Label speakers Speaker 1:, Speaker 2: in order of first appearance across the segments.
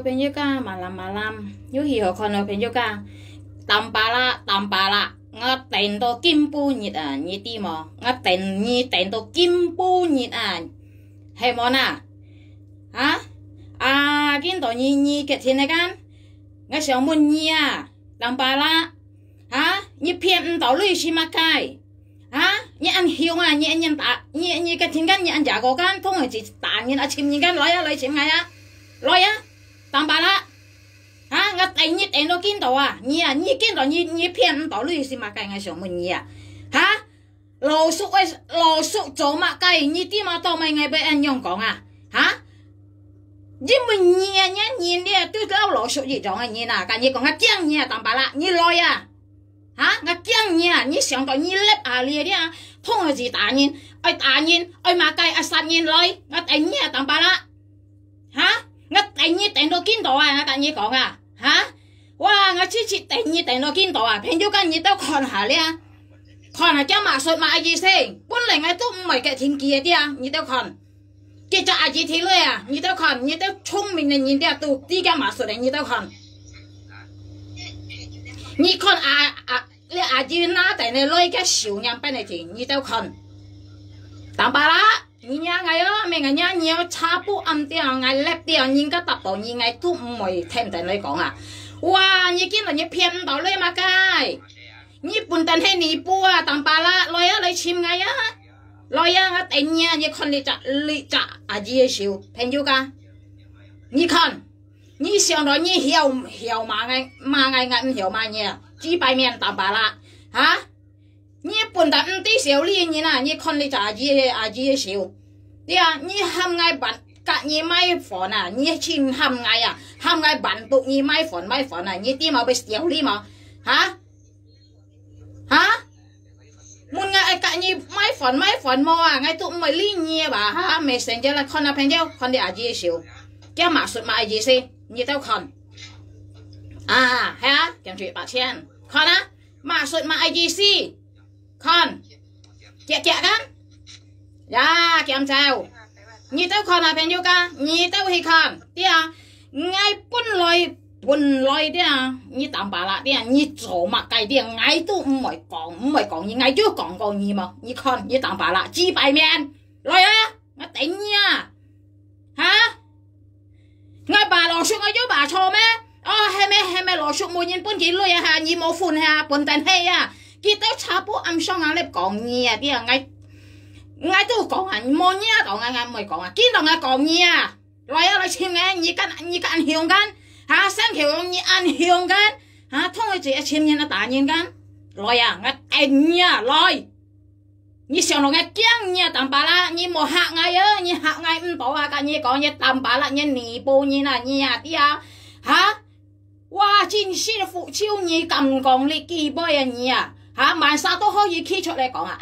Speaker 1: bên dưới ca mà làm nếu hiểu còn ở bên dưới ca tầm bà la ngắt tiền to kim pu nhịt à nhịt đi mà ngắt tiền to kim pu nhịt à hay món à hả kim to nhị cái thiên này can ngắt xong muốn nhị à tầm bà la hả nhị phiền tao lui xí mà cái hả nhị ăn hiếu à nhị ăn ta nhị cái thiên can nhị ăn giả cổ can không phải chỉ ta nhị ăn chim nhị can lấy chim ngay á lôi á tầm bà la hả ngắt tiền nó kinh tàu à nhỉ kinh tàu nhỉ phiền tàu lui xí mà cái ngay xong mình nhỉ hả lô sụp chỗ mà cái nhỉ tí mà tàu mày ngay bên anh nhung講à hả chứ mình nhỉ nhá nhìn đi tôi đâu lô sụp gì trong anh nhỉ nè cái nhỉ còn ngắt chăng nhỉ tầm bà la nhỉ lôi à hả ngắt chăng nhỉ xong tàu nhỉ lép à liền đi à không là gì ta nhìn mà cái sát nhìn lôi ngắt tiền nhỉ tầm bà la hả ngắt tiền nó kinh tàu à cái nhỉ講à hả wow ngắt chỉ tiền nó kinh tàu à bên chỗ cái nhỉ tao còn hả còn là cho mà sốt mà ai gì xem bốn lần ngay tôi mày cái thiên kia đi à nhỉ tao còn cái cho ai gì thì luôn à nhỉ tao còn nhỉ tao聪明的nhỉ tao tu đi cái mà sốt này nhỉ tao còn nhỉ còn ai gì拿tiền này lấy cái小人bên này thì nhỉ tao còn tạm bà lá nhỉ ngay đó mình ngay nhiều差不âm đi ngay lép đi nhỉ cái tập đầu nhỉ ngay tôi mày thêm tiền lấy講啊哇nhỉ cái là nhỉ骗到lấy mà cái nhỉ bún tần hay nhỉ bua tạm bà lá lấy chim ngay á lấy á tiền nhỉ nhỉ con lấy chả gì xíu骗vô cả nhỉ con nhỉ xong rồi nhỉ hiểu mà ngay không hiểu mà nhỉ chỉ bài miệng tạm bà lá hả nhỉ bún tần tí xíu liền nhỉ nè nhỉ con lấy chả gì xíu đi à nhỉ hầm ngay bạn cả nhỉ mai phòn à nhỉ chim hầm ngay bạn tụ nhỉ mai phòn à nhỉ tí mà bị xíu đi mà hả muốn ngay cả nhỉ mai phòn mò à ngay tụ mày li nhỉ bà hả mày xem cho là con nào phèn nhau con đi à gì xíu cái mà sụt mà gì xí nhỉ tao con hả kiếm chuyện bạc chen con á mà sụt mà gì xí con kẹtกันdạ kiếm chào nhị tao còn là bên nhau cả nhị tao thì còn đi à ngay buôn lôi đi à nhị tạm bà lại đi à nhị chỗ mà cái đi ngay tu mày còn nhị ngay chưa còn nhị mà nhị con nhị tạm bà lại chi bài men lôi á ngay tỉnh nha hả ngay bà lò xuống ngay chỗ bà cho mẹ hay mẹ lò xuống mua nhìn buôn chỉ lôi à nhị mua phun ha buôn tiền hay à kia tao chả bố âm xong ăn lép còn nhị à đi à ngay tôi còn anh mua nhá còn anh mày còn kiến đồng anh còn nha lại chim nghe nhị cái ăn hiền gan hả sáng kiểu nhị ăn hiền gan hả thông cái gì chim như nó tả nhìn gan lại ngay anh nha lại nhị xem nó nghe tiếng nha tầm bà la nhị một hạ ngay á nhị hạ ngay bảo cái nhị còn nhị tầm bà la nhị nỉ bô nhị là nhị à đi à hả wow chính xin phụ chiêu nhị cầm còn lịch kỳ bơi nhị à hả mà sao tôi hơi khi cho lại講啊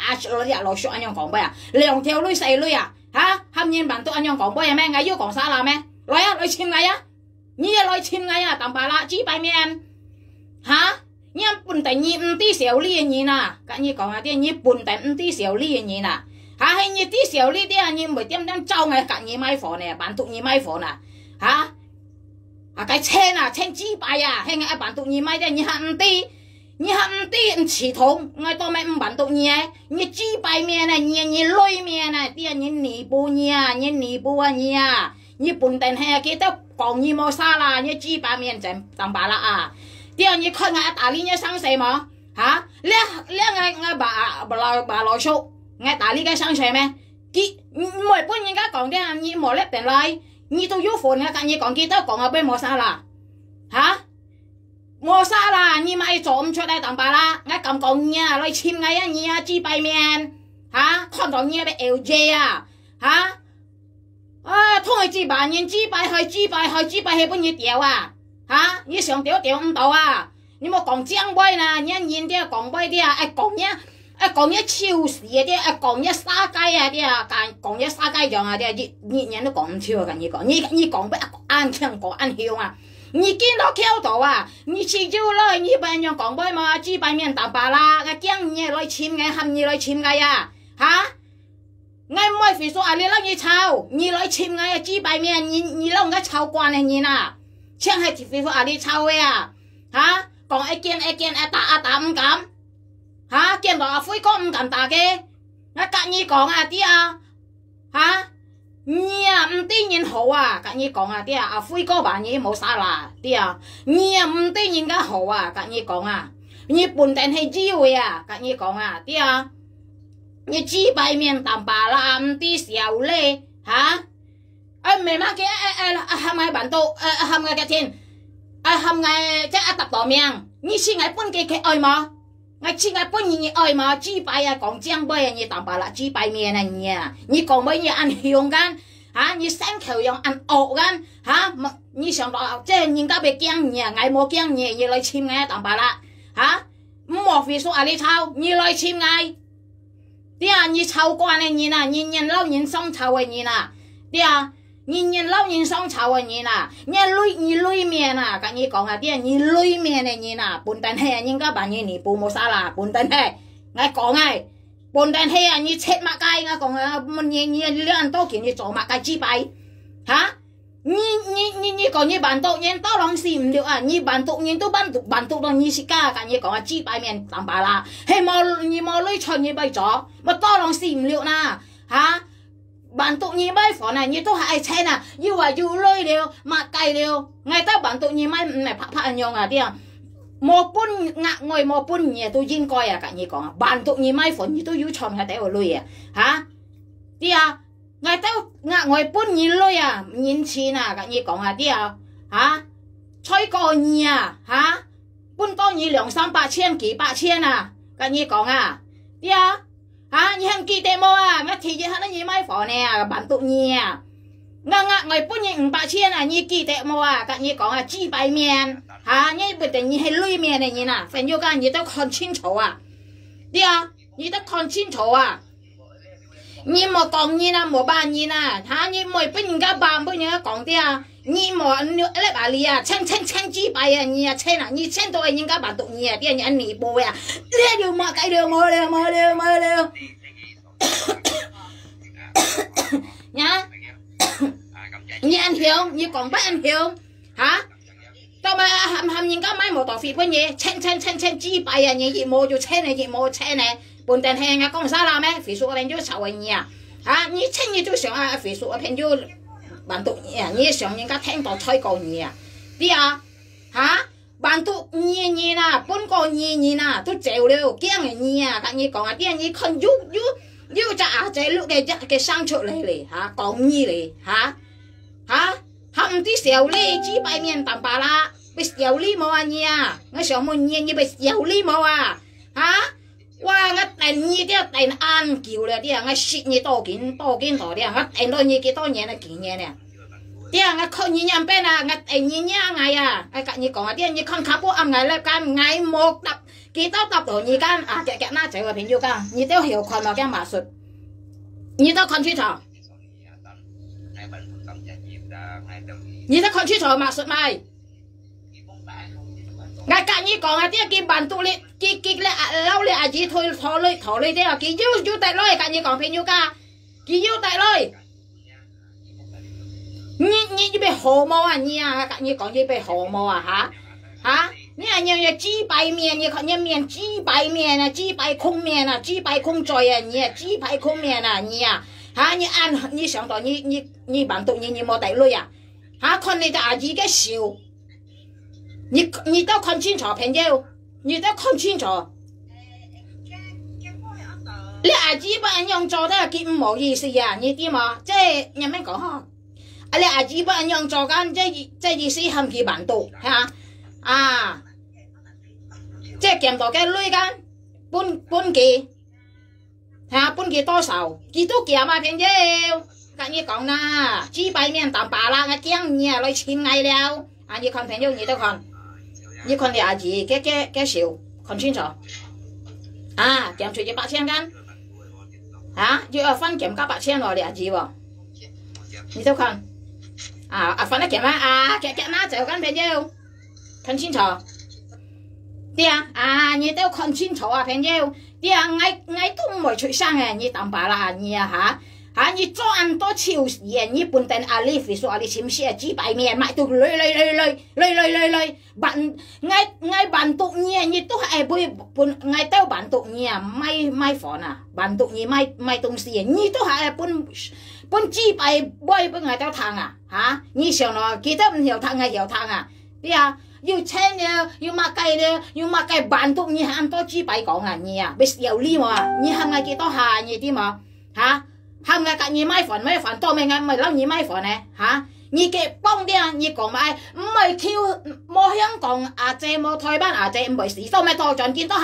Speaker 1: 攞數anh樣講咩啊兩條女四女啊hả hâm nhiên bạn tôi anh樣講咩咩ngay yêu講sao là咩lấy chim ngay á nhia lấy chim ngay à tầm bà la chỉ bài miền hả nhia bún tay nhị tí xíu liền nhị nè cái nhị講à đi nhị bún tay tí xíu liền nhị nè hả hay nhị tí xíu liền đi à nhị mới tiêm đang trâu ngay cái nhị mai phở nè bạn tụ nhị mai phở nè hả cái chen chỉ bài à hay ngay bạn tụ nhị mai đây nhị hẳn tí nhị hâm tiền chỉ thống ngay tôi mẹ bản tụ nhỉ nhị chi bài mẹ này nhị lôi mẹ này tiền nhị nỉ bù nhỉ nhị bún tên hè kia tao còn nhị mò xa là nhị chi bài mẹ chẳng tầm bà là à tiền nhị khơi ngay tả lý nhị sang xe mà hả lẽ ngay bà lò số ngay tả lý cái sang xe mẹ kí mỗi bữa nhị cái còn cái nhị mò lép tiền lại nhị tôi vô phồn ngay cái nhị còn kia tao còn ở bên mò xa là hả mua xa là như mày trộm cho đây tầm bà la ngay cầm còn nha lấy chim ngay á nha chi bài miền hả con còn nha bị LG à hả thôi chi bà nhìn chi bài hơi bao nhiêu tiểu à hả như sòng tiểu không đâu à nhưng mà còn chiang bay nè nha nhìn đi còn bay đi à còn nhá chiêu xì đi còn nhá xa cây à đi à còn nhá xa cây rồi à đi nhìn nó còn chưa cả như còn bị ăn chẳng có ăn hiu à nhị kiến đó kéo tổ à nhị chỉ chú lời nhị bài nhau còn bơi mà chỉ bài miền tạm bà la cái tiếng nhị lời chim ngay hầm nhị lời chim ngay à hả ngay mỗi phía số anh lấy nhị chào nhị lời chim ngay chỉ bài miền nhị lòng cái chào quan này nhị nè chẳng hay thì phải đi chào à hả còn ai kiên ta không cảm hả kiên đó phơi có không cảm ta cái nó cả như còn à tia hả nhà tin nhìn hậu à cả như còn à tia phơi có bà như冇sao là tia nhà tin nhìn cái hậu à cả như còn à như buồn tên hay chi vậy à cả như còn à tia như chi bài miền tạm bà là tí xèo lê hả mày mà cái hàm ngày bản tụ hàm ngày cái tiền hàm ngày chắc tập tỏ miệng như xin ngày bún cái ơi mà ngày xin ngày bún như ơi mà chi bài à còn giang bơi như tạm bà là chi bài miền này nha như còn mấy như ăn hiền gan hả như sáng khều yang ăn ổ gan hả như想到即係人家被驚nhà ngày mua驚nhà như來簽ngày tạm bà là hả một ví dụ đi thao như來簽ngày đi à như thao quan này như nè nhìn lâu nhìn xong thao này như nè đi à nhìn lâu nhìn xong thao này như nè như lui miền nè các như còn à đi à như lui miền này như nè buồn tàn hè nhưng các bạn như nị bù một sao là buồn tàn hè ngay có ngay buồn tàn hè như chết mà cay ngay còn mình như liên tô kiểu như chỗ mà cay chi bay hả như còn như bản tụ như tao lòng xìm được à như bản tụ như tôi bản tụ đó như xí ca cả như còn chi bài miền tạm bà là hay mò lưỡi chọn như bay chó mà tao lòng xìm liệu nè hả bản tụ như bay phỏ này như tôi hại xe nè như là như lưỡi đều mà cày đều ngày tao bản tụ như mai này phạ nhông à đi à một bún ngạc ngồi một bún nhẹ tôi nhìn coi à cả như còn bản tụ như mai phỏ như tôi yêu chọn cái đấy ở lưỡi à hả đi à ngày tao ngồi bún nhìn lôi à nhìn chi nè cái gì còn à đi à hả chơi cò nhỉ hả bún to như 200-300幾800à cái gì còn à đi à hả như hàng kỳ tệ mô à ngắt thì như nó như mấy phỏ nè bản tụ nhỉ ngồi bún như 800à như kỳ tệ mô à cái gì còn à chi bài miền hả như bây giờ như hay lôi miền này như nè phải như cái như tao còn清楚à đi à như tao còn清楚à như một con như là một ba như là hả như mỗi bên cái bàn bên những con kia như một lấy bà lì à chen chi bài à như chen à như chen tôi những cái bàn tụng như kia như anh nỉ bồi à lấy điều mà cái điều mơ đều nhá như anh hiểu như còn bắt anh hiểu hả tao mà hầm những cái máy một tàu phi bên như chen chi bài à như gì mua cho chen này gì mua chen này buồn tiền hàng à con sao làm ấy phí số bên chỗ sáu anh nhỉ à như chen như tôi想啊phí số bên chỗ bản tụ nhỉ như想人家聽到吹過nhỉ đi à hả bản tụ nhỉ nè bốn個nhỉ nè tôi chèo了驚人nhỉ à các như còn à đi như con yêu trả chạy lúc cái sang chỗ này này hả còn nhỉ này hả hầm tí xèo đi chỉ bài miền tạm bà la bị xèo đi mà nhỉ à ngay想một nhỉ như bị xèo đi mà hả哇！我等呢啲等晏叫咧，啲人我食呢多件多啲啊！我等到呢幾多年啦，件嘢咧。啲人我靠呢樣邊啊，我等呢嗌啊！我隔呢講啊，啲人呢看卡波暗嗌咧，間嗌莫揼幾多揼到呢間啊？夾嗱仔個朋友間，呢都曉看落間馬術，呢都看清楚。呢都看清楚馬術咪？ngài cả như còn à tiếc kim bản tụ lên kia lại lâu lên à chỉ thôi thò lên thế à kia yêu tại lôi cả như còn phải yêu ca kia yêu tại lôi như bị hồ mò à như à cả như còn như bị hồ mò à hả như là như chi bài miền như còn như miền chi bài miền à chi bài không miền à chi bài không trời à như chi bài không miền à như à hả như ăn như想到như bản tụ như mò tại lôi à hả con này à chỉ cái xíu你都看清楚朋友，你都看清楚。你阿姊不人用做都係幾唔好意思啊！你啲嘛，即係有咩講嗬？啊，你阿姊不人用做緊，即意思含幾萬度嚇啊！即係見到嘅女間半幾嚇半幾多少？幾多件嘛朋友？跟你講啦，幾百面當白啦，我驚你啊來簽嗌了。啊！你看朋友，你都看，你看你阿姊嘅少，看清楚。啊，檢出咗800間，嚇，要分檢加800落你阿姊喎，你都看。啊，分得檢啊，檢啦就跟朋友，看清楚。啲啊，你都看清楚啊，朋友。啲啊，我都唔會出聲嘅，你當白啦，你啊嚇。hả như cho ăn to chiều gì như bún tên ali vì số ali chim xe chỉ bài miền mãi tụ lơi bạn ngay bạn tụ nhẹ như tôi hay bơi ngay tao bạn tụ nhẹ mai phỏ nè bạn tụ nhẹ mai tung xì như tôi hay bún chỉ bài bơi bên ngay tao thằng à hả như sao nó kia tao hiểu thằng à đi à yêu chen nè yêu mà cái bạn tụ nhẹ ăn to chỉ bài講à nhẹ bây giờ li mà như hàng ngày kia tao hà như đi mà hả hàng ngày cả nhị mai phản to mày mày lâu nhị mai phản này hả nhị cái bông đi à nhị講mày kêu mua香港à姐mua台灣啊姐唔係死，所以咪多盡見到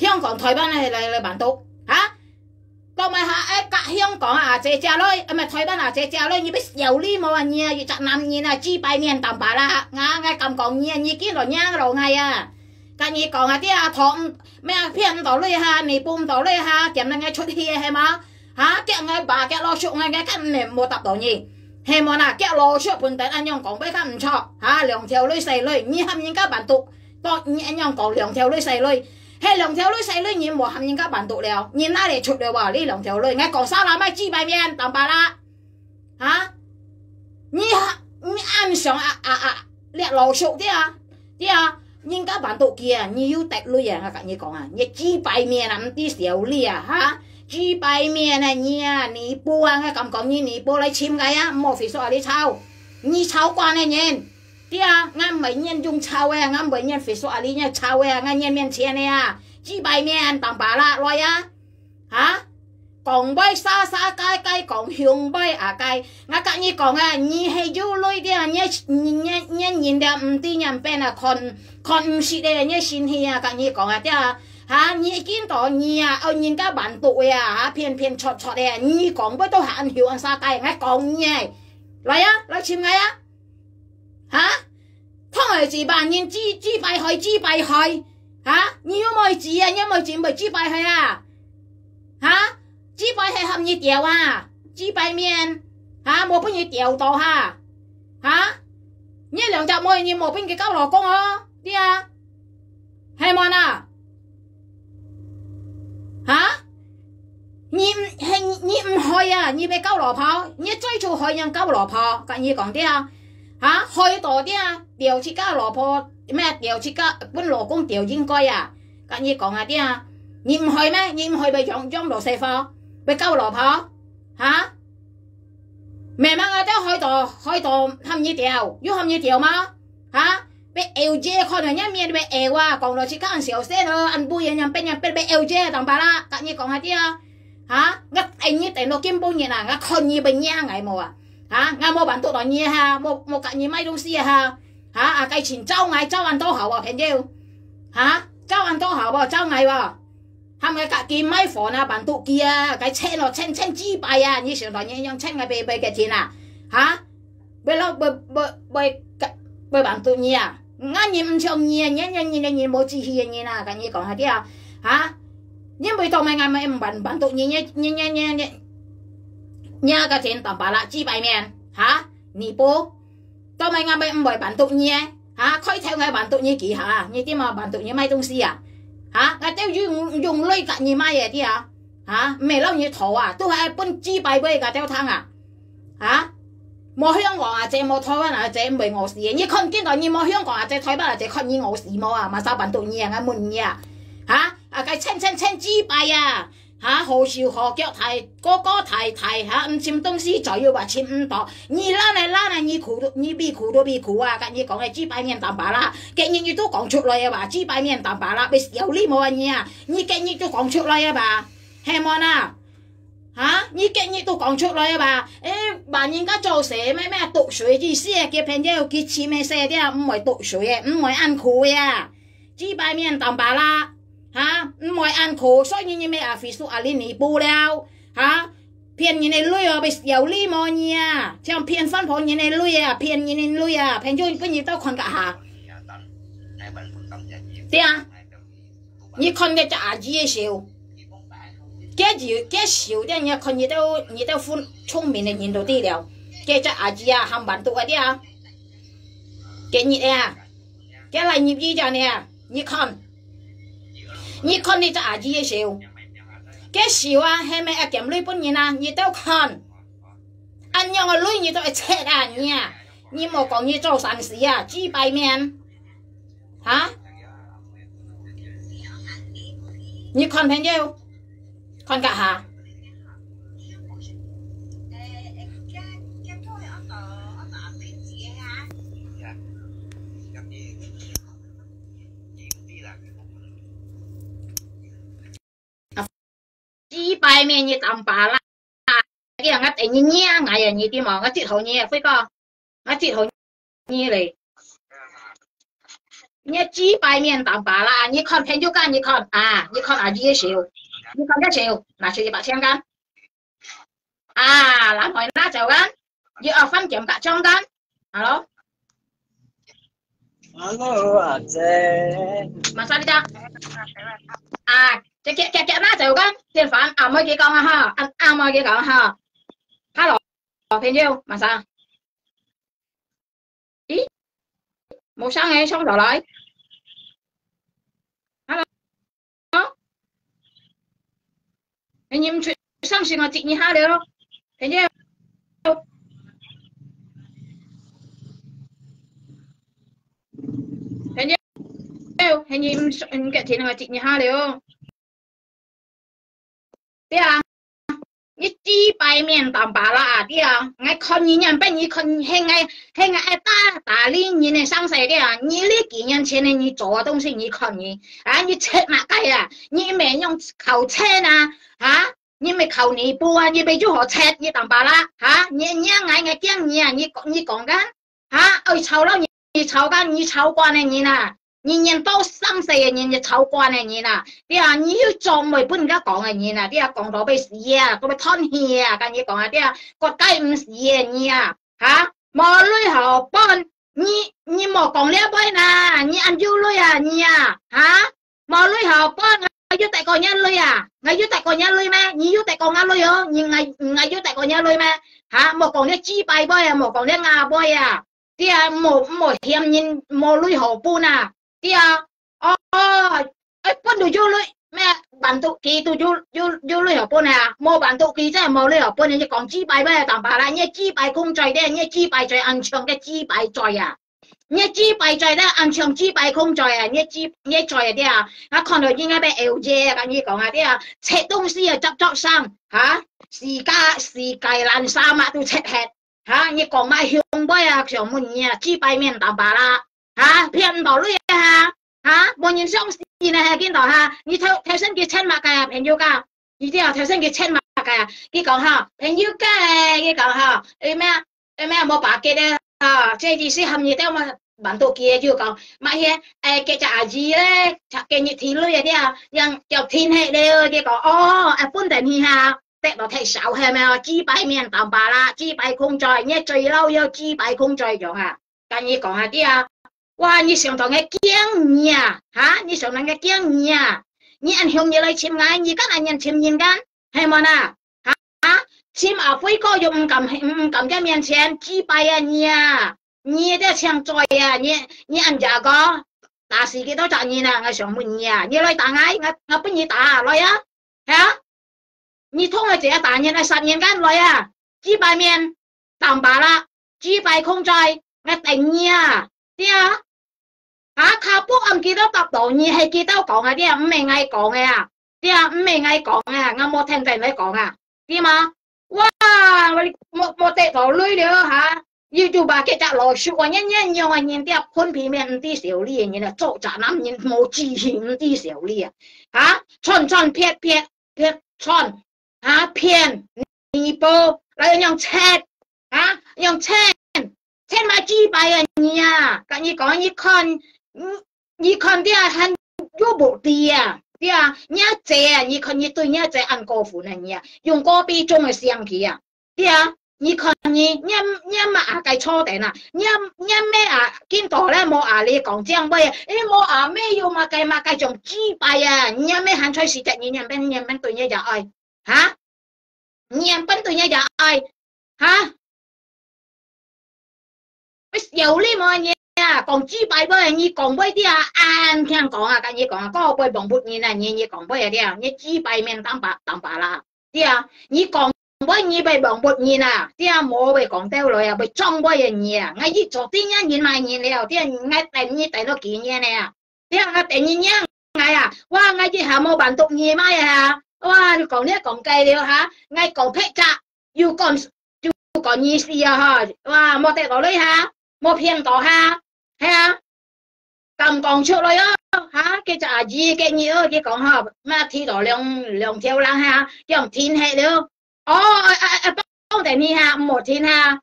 Speaker 1: 香港台灣嚟辦到嚇，到咪隔香港啊姐食女，咪台灣啊姐食女，你biết有呢冇啊nhị要摘南nhị啊豬排面淡白啦，ngay咁講nhị見來nhang rồi ngay à。cái gì còn à tia thọn mẹ phiền tao lấy ha nị bùm tao lấy ha kiếm là ngay chút hi hay mà hả cái ngay bà cái lo chuyện ngay cái này mua tập đồ nhỉ hay mà nè cái lo chuyện bún tết anh nhong còn bây không cho hả lượng theo lấy xài lấy như hâm những các bạn tụ to anh nhong còn lượng theo lấy xài lấy hay lượng theo lấy xài lấy như một hâm những các bạn tụ đều nhìn na để chụp đều bảo đi lượng theo lấy ngay còn sao làm mai chi bài miên tầm bà la hả như ăn xong liệt lo chuyện tia nhưng các bạn tụ kia như tẹt lui à các như講à như chỉ bài miền làm tí xíu li à hả chỉ bài miền này như nị bố à cầm講như nị bố lấy chim cái á một phí số đi chao như chao qua này nhìn tí à ngắm mấy nhân dùng chao à ngắm mấy nhân phí số đi nha chao à ngắm nhân miền trên này à chỉ bài miền tầm bà la rồi á hả còn bay xa cái còn hướng bay à cái ngã cả như còn à như hay du lôi đi à như nhìn đẹp tí nhầm bên à còn xí đây như xin hi à cả như còn à thế à hả như kiến tỏ như à nhìn các bạn tụi à hả phiền chọt đây như còn với tôi hạn hiểu ăn xa cái ngã còn như lại á lại chim ngay á hả không phải chỉ bạn nhìn chỉ bài hỏi hả như mọi gì à như mọi chuyện bởi chỉ bài hỏi à hả chỉ bài hay hầm như tiểu à chỉ bài miền hả một bên như tiểu to ha hả như两隻妹như một bên cái cao lò công á đi à hay mà nè hả như hỏi à như bị cao lò phao như追求hỏi nhân cao lò phao cái như講啲啊hả hỏi多啲啊điều chỉ cao lò phao咩điều chỉ cao bên lò công điều應該啊cái như講啊啲啊你唔去咩？你唔去咪裝落四貨，咪鳩羅婆嚇？明晚我都開到冚嘢掉，要冚嘢掉嗎？嚇？被 LJ 看到一面被 L 啊，講到似嗰陣時候聲咯，按杯人被 LJ 當白啦，隔嘢講下啲啊嚇？我定嘢定到兼半夜啊，我看嘢被nhang ngày冇啊嚇？我冇辦到來嘢哈，冇隔嘢買東西啊嚇？啊計錢周按多後啊，平腰嚇？周按多後喎，周藝喎。係咪隔件咪房啊？辦到kia cái chen nó chen chi bài à như sửa đoạn như chen ngay bề cái tiền à hả bây lâu bề bạn tụ nhỉ à ngã nhìn trong nhỉ nhìn một chi hiền như nào cái như còn hả kia hả nhưng bây giờ mày ngày mày bạn tụ nhỉ nhá cái tiền tầm bà lại chi bài miền hả nị bố tao mày ngày mày bạn tụ nhỉ hả khơi theo ngày bạn tụ nhỉ kỹ hả như thế mà bạn tụ nhỉ mai東西à hả cái tiêu dùng lấy cả nhiều mai vậy đi à hả mẹ lâu như thổ à tôi hay bún chi bài với cả tiêu thang à hả mua香港啊，這冇台灣啊，這唔係我事嘅。你看見到你冇香港啊，這台灣啊，這看你我事冇啊，嘛手辦到你啊，悶你啊，嚇啊個清之輩啊，嚇何時何腳提個提嚇，唔簽東西就要話簽唔到，你拉嚟，你苦都必苦啊，咁你講嘅支擺面淡白啦，嘅你都講出來啊吧，支擺面淡白啦，你有呢冇啊你啊，你嘅你都講出來啊吧，係冇啊？嚇！你今日都講出來啊吧？話人家做蛇咩毒水意思啊？嘅朋友佢似咩蛇啲啊？唔係毒水啊，唔係ăn苦啊，只擺面淡白啦嚇，唔係ăn苦，所以你咩啊？費事啊你不了嚇，騙人哋女啊，被有呢麼嘢啊？像騙分婆人哋女啊，騙人哋女啊，朋友跟住都看架下。對啊，你看嘅就阿姨嘅笑。cái xíu đấy nha con như tao phun聰明嘅nhìn到啲了，cái chắc à gì à hàng bản tụ ở đây à, cái nhị à, cái này nhịp gì cho nè, nhị con đi chắc à gì xíu, cái xíu à hay mẹ kiếm lui bốn nhìn à như tao con anh nhau ở lui như tao chết à nha như một con như trâu sản sĩ à chỉ bài miền hả như con thấy nhiêu con cả hả chỉ bài miền như tầm bà la cái ngắt ấy như nhia ngày như đi mà ngắt chịu hậu nhia phải không ngắt chịu hậu nhia này như chỉ bài miền tầm bà la như con thấy nhiêu can như con à như con à gì xíu như con cái xíu là xíu bạc xem can à làm hỏi nó chào can như ở phân kiểm cả trong can alo
Speaker 2: Alo
Speaker 1: mà sao đi ra à cái nó chào can tiền phán à mấy cái con ha ăn mấy cái con ha hello thấy nhiêu mà sao ý một sáng nghe xong rồi lại hello anh em chuyện sang sinh hoạt chị như ha được thấy nhiêu thấy nhiêu anh em cái chuyện là chị như ha được thế à như chi bài miền tầm bà là đi à ngay con như nhận bên như con hay ngay ta ta li như này sang sài cái à như li kỷ niệm前 này như做东西như con như à như chết mà cái à như mẹ用口车啊hả như mẹ khẩu nỉ bùa như bây giờ họ chết như tầm bà la hả như ngay tiếng như còn cái hả ơi cháu đâu như cháu quan này như nè nhìn nhìn bao sang sài nhìn nhìn cháu quan này như nè đi à như trong mấy bữa cái講嘅嘢啦，啲啊講到俾死啊，到俾吞氣啊，咁嘢講啊啲啊個雞唔死嘅嘢啊，嚇冇女後幫你冇講呢杯啦，你按住女啊你啊嚇冇女後幫我要帶個人女啊，我要帶個人女咩？你要帶個人女哦，你我要帶個人女咩？嚇冇講啲豬拜杯啊，冇講啲鴨杯啊，啲啊冇欠人冇女後幫啊，啲啊幫到咗女。mẹ bản tụ kỳ tụ du lưỡi học nè mua bản tụ kỳ chứ mua lưỡi học này chỉ còn chi bài bây giờ tạm bà là nhé chi bài không trời đây nhé chi bài trời ăn trường cái chi bài trời à nhé chi bài trời đó ăn trường chi bài không trời à nhé trời đấy à nó còn được như ngay bé eo dê cái gì còn à đấy à chết东西à chọc sang hả xì cài lan sa mà tụ chết hết hả nhé còn mai hiong bây à kiểu muốn nhé chi bài miền tạm bà là hả phiền bảo lưỡi hả hả bọn nhìn xong gì này kiến đó ha như theo sinh cái chân mà cái朋友噶như theo sinh cái chân mà cái cái講哈朋友cái講哈em冇把cái đấy ha這意思含義掉嘛bản đồ kia chưa講mà hiện cái trả gì đấy cái như thiên lưỡi đấy à yang kiểu thiên hệ đấy cái講bốn đền hi ha tết đó thấy sáu hè mà chi bài miền tạm bà la chi bài không trời nhé trời lâu yêu chi bài không trời rồi ha cái như講ha đi à哇！你想到cái tiếng nhà hả?你想到cái tiếng nhà,你ăn hôm như lấy chim ngay,你cái anh ăn chim nhìn gan, hay mà na hả? Chim ở phía có dùng cầm cái miếng chén chỉ bài à nhà,你在抢嘴啊，你ăn giá có, ta sĩ cái đó trả你nè, ngay想muốn nhà,你lấy打ngay, ngay bên你打lấy á, hả? 你通了这打你来3年干来啊，几百面当把啦，几百空在，ngay đánh nhà, đi à? Hả khảo bố ông kia đó tập độ như hay kia đâu còn à đi à mấy ngày còn à đi à mấy ngày còn à ngắm một thành thành lấy còn à đi mà wow một tệ tổ lưới nữa hả YouTube cái trả lời số nhân nhiều anh nhìn tiếp khuôn phim miền đi xỉu li như là chỗ trả năm nhìn một chi hình đi xỉu li hả chọn phiệt chọn hả phiền nipo lại nhong chết hả nhong chết mà chi bài à nha cái như có như con đi à hắn vô bộ đi à nhá trẻ như con như tôi nhá trẻ ăn cô phụ này nha dùng cô bi trong cái xiang kia à đi à như con như nhá mà cái cho đấy nè nhá mẹ à kinh tổ là mua à li còn giang bây em mua à mẹ dùng mà cái trong chi bài à nhá mẹ hắn chơi gì chạy như nhá bên tôi nhá ai hả nhá bên tôi nhá ai hả dầu li mà nhá còn chỉ bài bơi nhỉ còn bơi đi à anh聽講啊，跟你講啊，嗰個背幫不你呢，你講背啲啊，你只bài面當白啦，啲啊，你講bơi你被幫不你啊，啲啊冇被講掉落啊，被裝背嘅你啊，我一做啲人你買你了，啲啊我帶你帶到幾年呢，啲啊我帶你呢，我啊，哇我啲下冇辦讀你買啊，哇你講呢講計了嚇，我講劈雜要講意思啊嚇，哇冇得落嚟嚇，冇騙到嚇，係啊。咁講出來啊嚇，佢就係自己嘢咯，佢講嚇咩天台兩條冷下，用天氣了，當地呢下冇天下，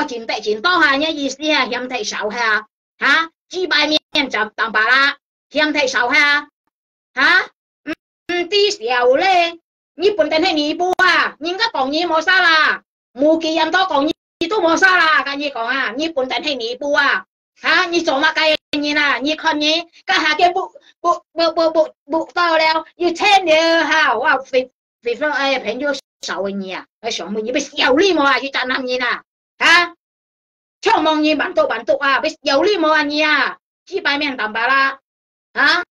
Speaker 1: 前地前多下嘅意思啊，欠睇手下嚇，豬排面就當白啦，欠睇手下嚇，啲時候咧，你本地係尼布啊，人家講嘢冇沙啦，冇幾人多講嘢都冇沙啦，跟你講啊，你本地係尼布啊。嚇！你做乜計嘢啦？你看你家下嘅不到了，要聽了嚇！哇！肥方哎，平咗手嘅嘢啊！喺上面要俾有呢冇啊？要賺嘢啦嚇！窗望嘢辦到啊！俾有呢冇啊嘢啊！豬排面淡白啦嚇！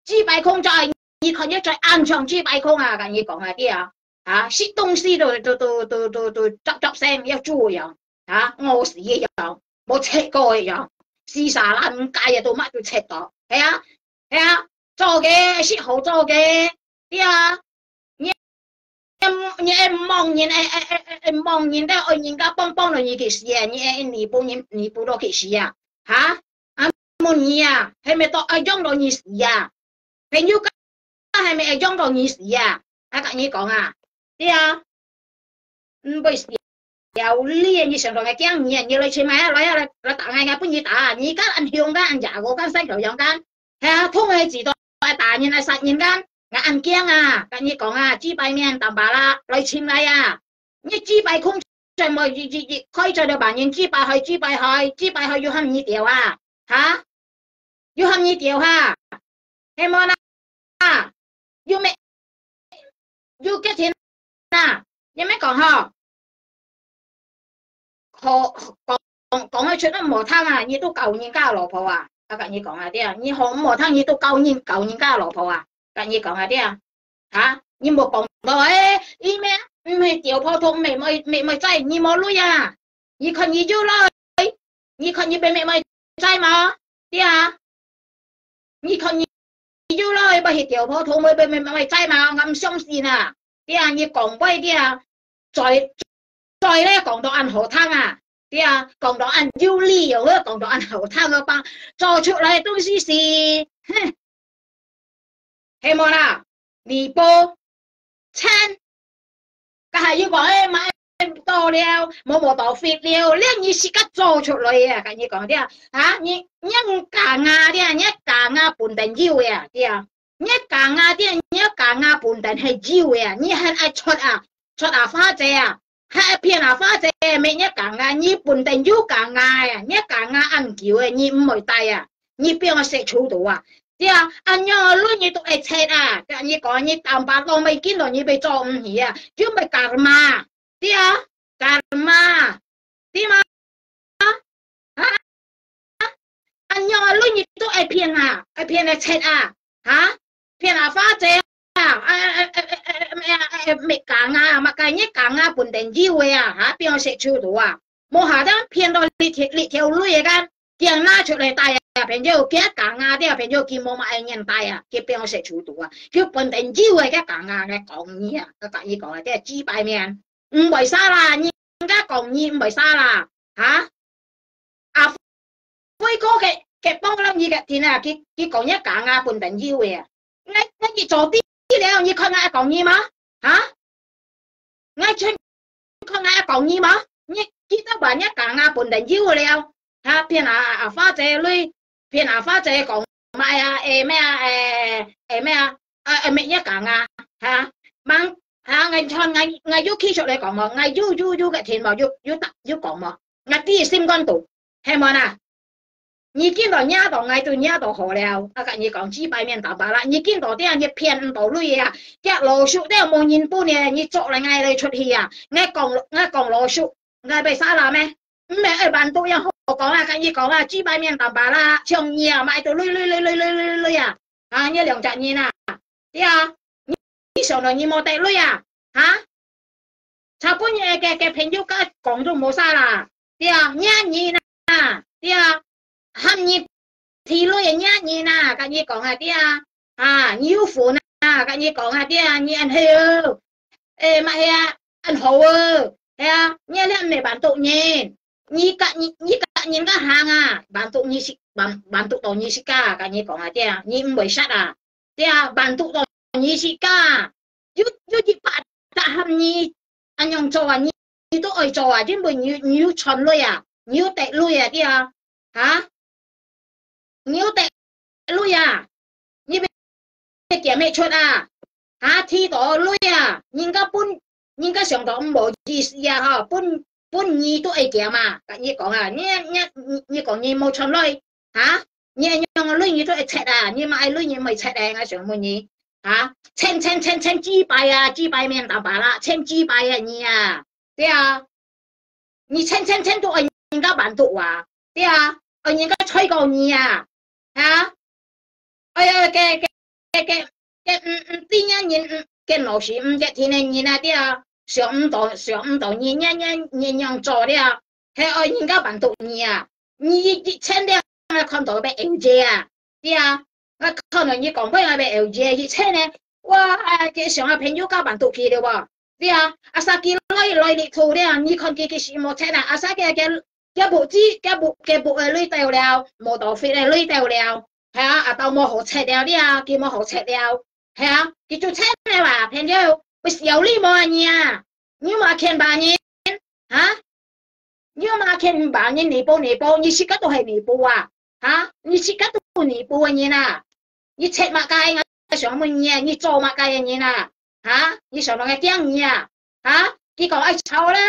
Speaker 1: 豬排空在，你看一再安上豬排空啊！跟你講下啲啊嚇！食東西都執聲一豬樣嚇！餓死嘅樣。冇切過樣，試沙啦唔介啊，到乜都切到，係啊，做嘅識好做嘅，啲啊，你望人望人咧，愛人家幫到你嘅事啊，你幫到嘅事啊，嚇，冇你啊，係咪當愛用到你事啊？朋友家係咪愛用到你事啊？跟你講啊，啲啊，唔會事。有呢你上堂係驚你你嚟前買啊來打嗌搬嘢打而家按向間按廿個間西球樣間係啊通係自動係打人係殺人間我按驚啊跟你講啊豬排面淡白啦嚟前嚟啊你豬排空在冇開在度扮人豬排去要喊你掉啊嚇要喊你掉嚇係冇啦要咩要幾錢啊有咩講呵講佢出得磨湯啊，你都救人家老婆啊！跟你講下啲啊，你學磨湯你都救人家老婆啊！跟你講下啲啊，嚇你冇講到你咩？唔係掉破痛未制，你冇女啊！你看你就來，你看你被未制嘛？啲啊，你看你就來，不係掉破痛未制嘛？我唔相信啊！啲啊，你講鬼啲啊，再咧講到按好湯啊，啲啊講到按腰力又咧講到按好湯嘅吧，做出嚟東西是，哼，係冇啦，尼波親，但係要講買多了，冇到 fit 了，呢你時間做出嚟啊，跟你講啲啊，嚇你一架牙啲啊，一架牙半定腰嘅啲啊，一架牙啲啊，一架牙半定係腰嘅，你係愛出啊花姐啊！係片啊花姐，咩一架牙，你半定要架牙啊，一架牙按橋啊，你唔會帶啊，你邊個食草到啊？啲啊，按樣啊，攞你都係切啊，跟你講你淡白到未見到你被做唔起啊，叫咪幹嘛？啲啊，幹嘛？啲嘛？啊？按樣啊，攞你都係片啊，係片嚟切啊，嚇？片啊花姐。咩講啊？乜嘅一講啊？半定腰嘅啊嚇，邊個食出到啊？冇下得騙到呢條女嘅間，叫拿出嚟帶啊！平咗幾講啊？啲啊平咗見冇乜人帶啊，叫邊個食出到啊？叫半定腰嘅一講啊嘅講嘢啊，個特意講啊，啲係豬排面，唔係沙啦，人家講嘢唔係沙啦嚇。阿輝哥嘅幫撚嘢嘅天啊，佢講一講啊，半定腰嘅啊，我要做啲。了你看我講嘢嗎？嚇！我看我講嘢嗎？你記得話一講啊半定腰了嚇，騙啊花姐女，騙啊花姐講咩啊咩啊咩啊咩一講啊嚇，掹嚇我要企出嚟講喎，我要嘅天喎要講喎，我啲心肝度係咪啊？你見到nhà度嗌到nhà度好了，跟你講豬排面淡白啦。你見到啲人你騙到女啊，一老鼠都冇人搬嘅，你作嚟嗌你出去啊！我講老鼠，嗌被沙啦咩？唔係辦到人好講啦，跟住講啦，豬排麵淡白啦，長二啊，買到累啊，啊，呢2隻二啊，啲啊，你上來你冇得累啊，嚇？炒半夜嘅朋友家講都冇晒啦，啲啊，一二啊，啲啊，含二提累啊，一二啊，跟住講啊啲啊，腰款啊，跟住講啊啲啊，你ăn heo，mà hè ăn hầu hè nghe lên mẹ bản tụ nhìn nhí cả nhìn cả hàng à bản tụ tổ nhí xí cả cả nhí còn à tia nhí mới sát à tia bản tụ tổ nhí xí cả yu chỉ bạn ta ham nhí anh nhong cho à nhí tôi ơi cho à chứ bởi nhiều chọn lui à nhiều tệ lui à tia hả nhiều tệ lui à như bây giờ mẹ chốt à hả thi tổ lui à nhưng cái sòng đó冇意思啊哈本意都係嘅嘛你講啊你講你冇錯lui hả你用lui你都係切啊你買lui你咪切啊我上門你hả千豬排啊豬排麵淡白啦千豬排啊你啊對啊你千都係人家版圖啊對啊係人家吹過你啊嚇哎呀嘅啲人嘅老師唔嘅天你啊啲啊上唔到你用做的啊係愛人家版圖你啊你千的我看到被 LJ 啊對啊我看到你講俾我被 LJ 以前呢哇嘅上下朋友家版圖去了喎對啊阿沙基來力圖的啊你看佢是冇聽啊阿沙嘅部累掉了冇到飛咧累掉了係啊阿到冇好切掉啲啊佢冇好切掉係啊佢做切咧話朋友會有呢冇你啊你嘛見把人嚇你嘛見把人你報你時間都係你報啊嚇你時間都你報啊你啊你切嘛計我上門嘢你做嘛計啊你啊嚇你上來嘅驚你啊嚇佢講愛炒咧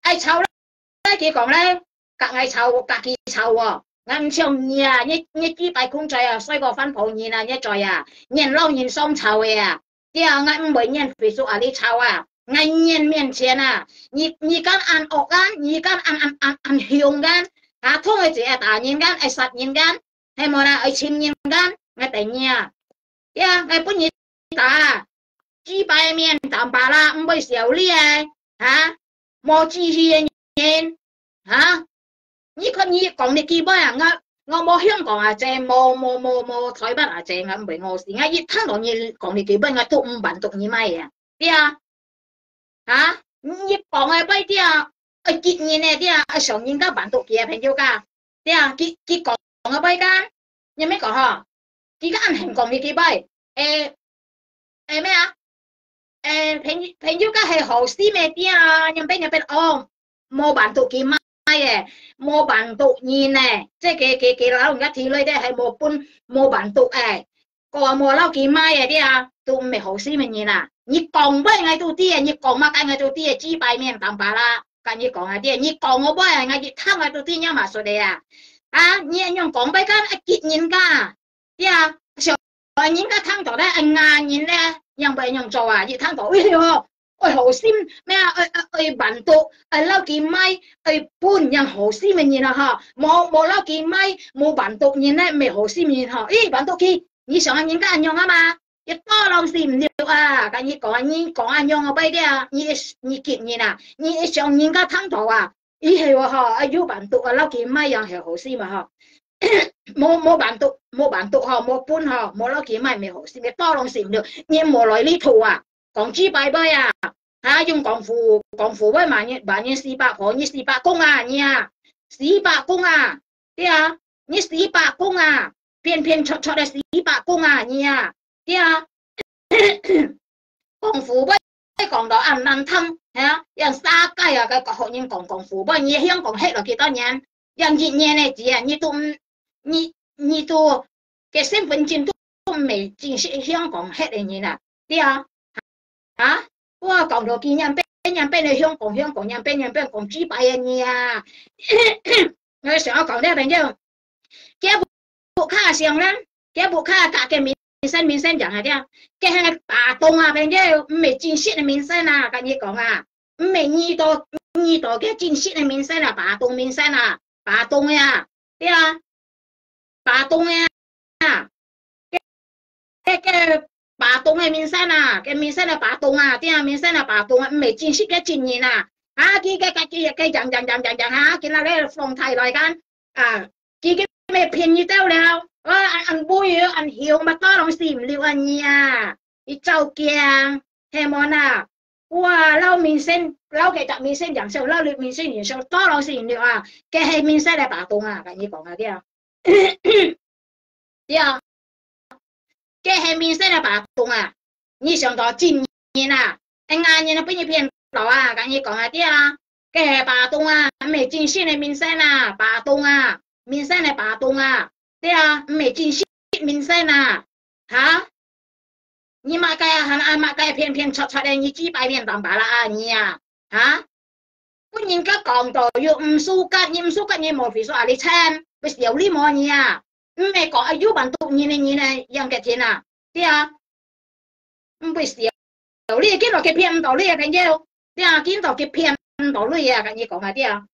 Speaker 1: 佢講咧隔愛炒隔佢炒喎我唔想你啊你豬排公仔啊衰過翻泡你啊你在啊人撈人雙炒嘅啊啲啊我唔會人肥叔啊你炒啊ngay nhiên miền trên à nhị can ăn ốc gan nhị can ăn hiung gan à thôi ai chỉ tả nhiên gan ai sạch nhiên gan hay mà là ai chim nhiên gan ngay tại nhà ya ngay bún nhị tả chỉ bài miền tạm bà la không phải xẻo li à hả mò chi hiền nhiên hả nhị con nhị còn đi kia bao à ngô mò香港啊正mò台北啊正啊唔係我事ngay nhị tháng đó nhị còn đi kia bao ngay tụng bản tụng như mai à đi à hả nhị講啊bây啲啊結nhiên呢啲啊上人家版圖嘅朋友㗎啲啊佢講啊bây間有咩講嗬佢個按行講嘅幾bây咩啊朋友家係好師咩啲啊入邊哦冇版圖嘅乜嘢冇版圖nhiên呢即係嘅老人家睇嚟咧係冇版圖誒個冇撈嘅乜嘢啲啊都唔係好師咩nhiên啊你講俾我做啲啊，你講嘛該我做啲啊，豬排麵淡白啦，跟你講下啲，你講我俾我聽我做啲嘢嘛，說你啊，啊，你用講俾間結人家，啲啊，上人家聽到咧，硬人咧，用俾用做啊，一聽到，哎喲，哎好心咩啊，辦到，撈件米，搬人好心嘅人啊嚇，冇撈件米，冇辦到人咧，咪好心人嚇，咦，辦到佢，你上人家用啊嘛。一多浪是唔了啊！咁你講啊用我俾啲啊，你結nhiên啊，你上人家湯頭啊，咦係喎嗬，要辦到啊，撈件米樣係好事嘛嗬，冇辦到嗬，冇搬嗬，冇撈件米咪好事，咪多浪是唔了，你冇來呢套啊，講豬排杯啊，嚇用廣府杯萬人400可你400公啊你啊，400公啊，啲啊，你400公啊，偏出嚟400公啊你啊。啲啊，功夫杯講到暗難吞，係啊，人沙雞啊，個學人講功夫杯，你香港吃了幾多年？人一年呢只啊，你都嘅身份證都未正式香港吃嘅人啊，啲啊，嚇，我講到見人俾香港人俾講豬排嘅嘢啊，我想講呢朋友，幾部卡上啦，幾部卡隔嘅面。民生講係啲，嘅係大東啊，朋友唔係正式嘅民生啊，跟你講啊，唔係二度嘅正式嘅民生啊，大東民生啊， bà tung à thế à bà tung à cái bà tung này mình xem à cái mình xem là bà tung à thế à mình xem là bà tung à mấy chính sách cái chính gì nè à cái chẳng ha cái là đây phong thái lạiกันà cái mấy phiền như taoแล้วanh vui anh hiểu mà tao lòng xìm liệu anh nha cái châu kia hay món à wow lâu mình xem lâu cái tập mình xem chẳng sao lâu mình xem chẳng sao tao lòng xìm liệu à cái hay mình xem là bà tung à cái gì còn à kia对啊，cái hay mình sẽ là bà tung à, như想到今年啊，anh anh nhìn nó bây giờ biến老啊，cái gì còn à,对啊，cái hay bà tung à, mấy chính sách này mình sẽ là bà tung à, mình sẽ là bà tung à,对啊，mấy chính sách mình sẽ là, hả?你嘛该还嘛该偏偏戳戳的，你几百遍当白啦啊你啊，hả? 本人家講到要唔輸吉，你唔輸吉你冇費說啊你簽，不是有理冇你啊？唔係講啊要辦到你呢樣嘅天啊，對啊，唔不是有理，見到佢騙唔到你啊朋友，對啊，見到佢騙唔到你啊，咁你講啊對啊，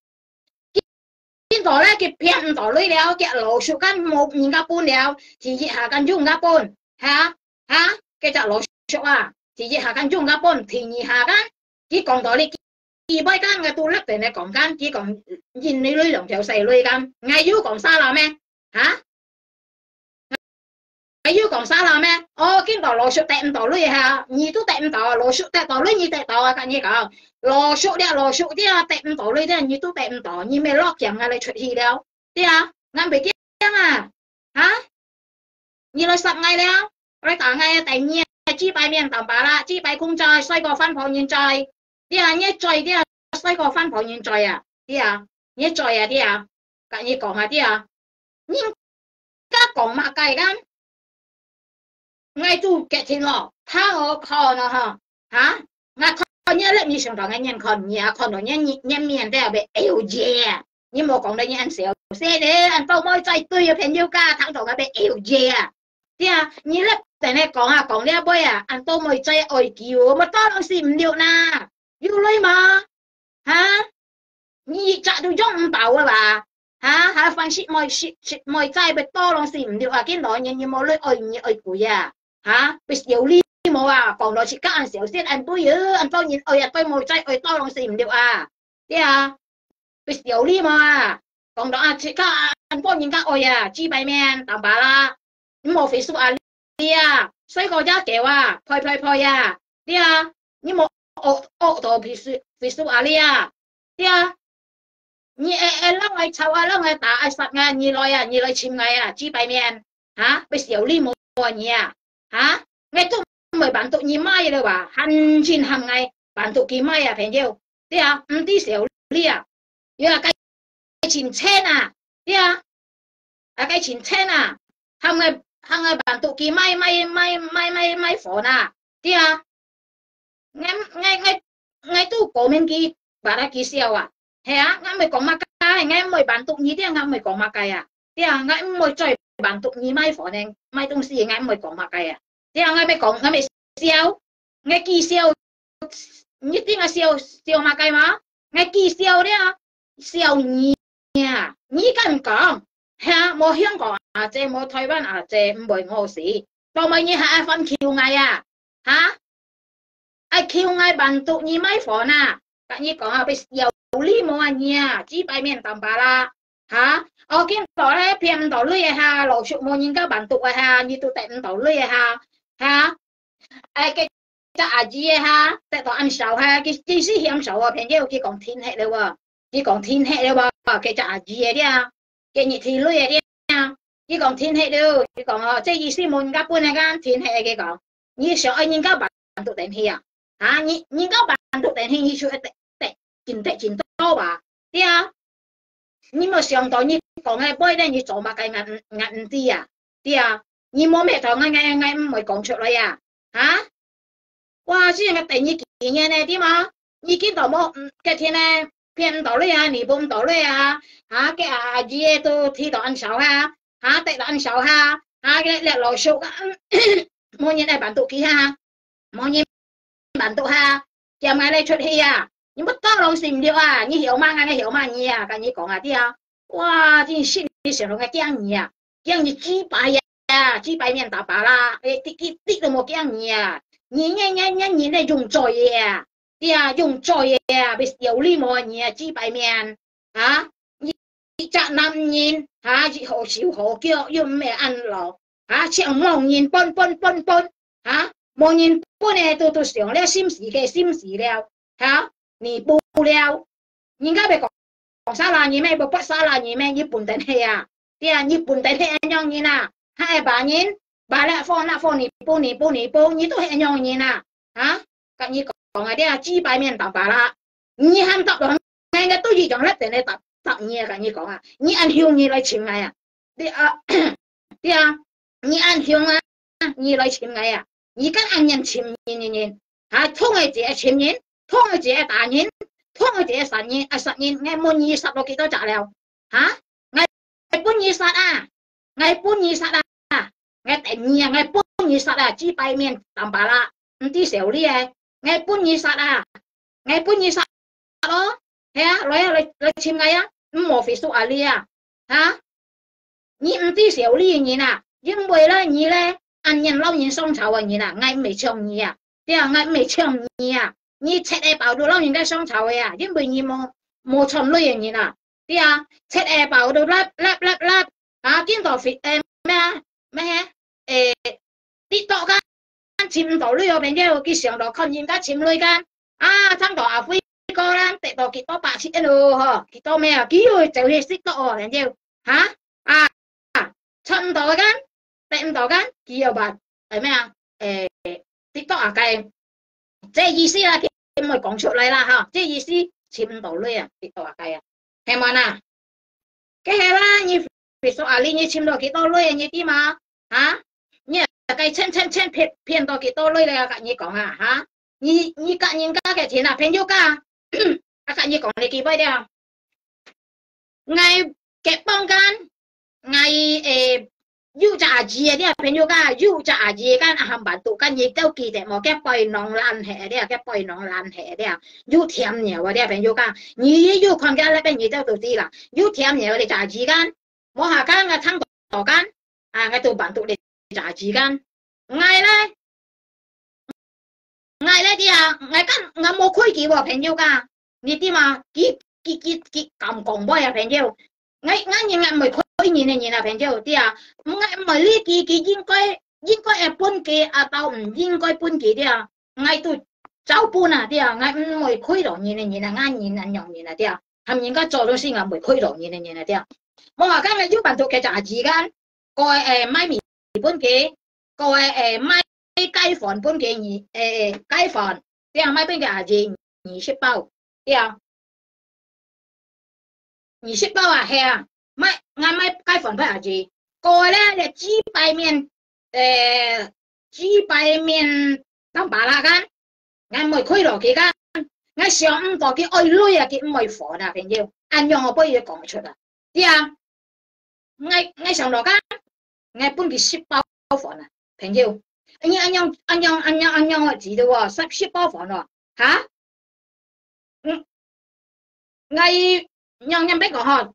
Speaker 1: 見到咧佢騙唔到你了，佢老鼠間冇人家搬了，自己下間用家搬，嚇嚇，佢就老鼠啊，自己下間用家搬，便宜下間，佢講到你。二百間嘅都甩定你講間，只講現你女兩條細女咁，嗌要講沙啦咩？嚇？嗌要講沙啦咩？哦，見到羅叔帶唔到女嚇，你都帶唔到，羅叔帶到女你帶到啊？咁你講，羅叔啲啊帶唔到女啲，你都帶唔到，你咪落獎啊你出去了，啲啊，啱俾驚啊嚇？你來10ngày了，我打嗌第二支擺面淡白啦，支擺公債，細個翻房現在。啲啊，一再啲啊，細個翻房現在啊，啲啊，一再啊啲啊，咁你講下啲啊，你家講乜計咁？嗌住嘅天咯，他我看咯嚇，嚇，我看一粒你上頭嘅人看你啊，看到一面都係被搖嘢，你冇講到你按少些咧，按包妹仔對嘅朋友家睇到嘅被搖嘢啊，啲啊，你粒定你講啊，講呢一杯啊，按包妹仔愛叫，咪多兩時唔了啦。要女嘛？嚇！你扎到中唔飽啊嘛？嚇嚇，凡事咪齋咪多兩時唔了啊！見男人有冇女愛唔愛攰啊？嚇！咪有呢冇啊？講到時間時候先按杯啊，按當然愛啊對冇齋愛多兩時唔了啊！啲啊，咪有呢冇啊？講到啊，時間按當然間愛啊，知擺面淡白啦，咁冇肥叔啊啲啊，衰過一條啊，配啊，啲啊，你冇。惡到皮膚啊你啊，啲啊，你啷個臭啊，啷個打啊實啊，你來簽嗌啊，知擺面嚇，不是有呢冇啊你啊，嚇，我都唔係辦到你媽嘅話，行前行嗌辦到幾媽啊朋友，啲啊，唔啲時候呢啊，要話計錢車啊，啲啊，計錢車啊，行嗌辦到幾咪房啊，啲啊。ngay tu cổ mình kia bà đã kia siêu à hè á ngay mới còn mặc cái ngay mới bán tụng nhí tiếng ngay mới còn mặc cái à thế à ngay mới chơi bán tụng nhí mai phỏ này mai tung xì ngay mới còn mặc cái à thế à ngay mới siêu ngay kia siêu nhí tiếng là siêu mặc cái mà ngay kia siêu đấy à siêu nhí à nhí cần còn ha mua香港à chế mua Thái Văn à chế mới ngô xí tao mới nhí hạ phân kiều ngay à hả ai kêu ngay bàn tụ như mấy phỏ nè bạn như có bị dầu lý mua nha chỉ bài miền tầm bà la hả cái đó đấy phim đó lưỡi ha lỗ sụp mua những cái bàn tụ ha như tụ tẹn đó lưỡi ha ai cái cha gì ha tại đó ăn sầu ha cái chỉ sĩ hiểm sầu à phèn yêu cái còn thiên hệ đâu à cái còn thiên hệ đâu à cái cha gì đấy à cái nhị thì lưỡi đấy à cái còn thiên hệ đâu cái còn cái gì sĩ muốn cái buôn này cái thiên hệ cái còn như sợ anh những cái bàn tụ tẹn hi à你个版图等于说真多吧？对啊，你冇想到你講嘅杯咧，你做乜嘅硬啲啊？對啊，你冇咩同硬唔會講出來啊？嚇！哇！雖然嘅第二件嘢咧點啊？你見到冇？嘅天咧騙唔到你啊，你幫唔到你啊？嚇！嘅阿姨都睇到按手啊，嚇！睇到按手啊，嚇！嘅叻老熟啊，冇嘢嚟版圖佢啊，冇嘢。bạn tụ ha chèm ngày này出hi à nhưng bất to lòng xìm điệu à như hiểu mang ngày hiểu mang nhỉ à cái như có ngài tia 哇，真心里想到个讲你啊，讲你几百呀，几百年大把啦，滴都冇讲你啊，你咧用作呀，对啊，用作呀，别有理冇你啊，几百年啊，你責男人啊，好笑好叫要咩安樂啊，像望人奔啊，望人奔咧都上了心事嘅心事了，吓你不了，人家別講啥啦，你咩不啥啦，你咩日本人係啊，對啊，日本人係安樣人啊，係把人把咧放你煲，你都係安樣人啊，啊，咁你講啊啲啊幾百面大把啦，你喊得落，人家都一樣咧，定係答你啊，跟你講啊，你按向你來請我啊，對啊，對啊，你按向啊，你來請我啊，你跟按人請人，啊，通係這請人，通係這打人。通佢哋實現實現，我滿20到幾多集了嚇？我搬20啊，我搬20啊，我第二啊，我搬20啊，幾百面淡白啦，唔知少呢啊，我搬20啊，我搬20咯，係啊，來簽我啊，唔冇費數啊呢啊嚇，你唔知少呢樣嘢啊，因為咧你咧按人老人雙籌啊嘢啊，我未唱你啊，對啊，我未唱你啊。你切係爆到撈人家雙籌嘅啊，因為你冇從類型啊，啲啊，切係爆到甩啊，見到咩跌到間潛到呢個邊嘅，佢上到看人家潛女間啊，撐到阿輝哥啦，跌到幾多8,000一路嗬，幾多咩啊？幾個就係識得哦，人哋嚇啊，出唔到間，跌唔到間，幾有吧？係咩啊？跌到啊計。即係意思啦，佢咪講出嚟啦嚇，即係意思簽唔到女啊，跌到話計啊，係咪啊？梗係啦，你譬如說啊，你簽到幾多女啊？你啲嘛嚇？你計騙到幾多女你啊？跟你講啊嚇，你跟人家嘅錢啊，騙咗家，啊跟你講你幾倍啲啊？嗌嘅幫間，嗌要炸字啊！啲啊朋友家要炸字間冚唪唥間亦都記得冇嘅背囊爛氣啲啊，嘅背囊爛氣啲啊，要甜嘢嗰啲朋友家，你要看間那邊你都到啲啦，要甜嘢我哋炸字間，冇下間嘅撐到間啊，我到辦到你炸字間，嗌咧啲啊，嗌間我冇規矩喎朋友家，你啲嘛幾咁講波啊朋友，嗌人唔係規矩嘅啊朋友啲啊。唔係呢幾應該係搬嘅啊，到唔應該搬嘅啲啊，嗌到走搬啊啲啊，嗌唔係規羅嘢嘅嘢啊，啱嘢啊用嘢啊啲啊，係咪應該做咗先啊？唔係規羅嘢嘅嘢啊啲啊，我話今日要辦到嘅就係時間，個買麵搬嘅，個買雞飯搬嘅雞飯，啲啊買邊嘅係20包，啲啊20包啊係啊，買雞飯不係字。個咧幾百面當巴拉間，我唔會落幾間，我上唔到佢愛女啊，佢唔會煩啊，朋友，按樣我不要講出啦，啲啊，我上落間，我搬佢10包飯啊，朋友，按樣我知道喎，10包飯喎，嚇，我樣俾講嗬。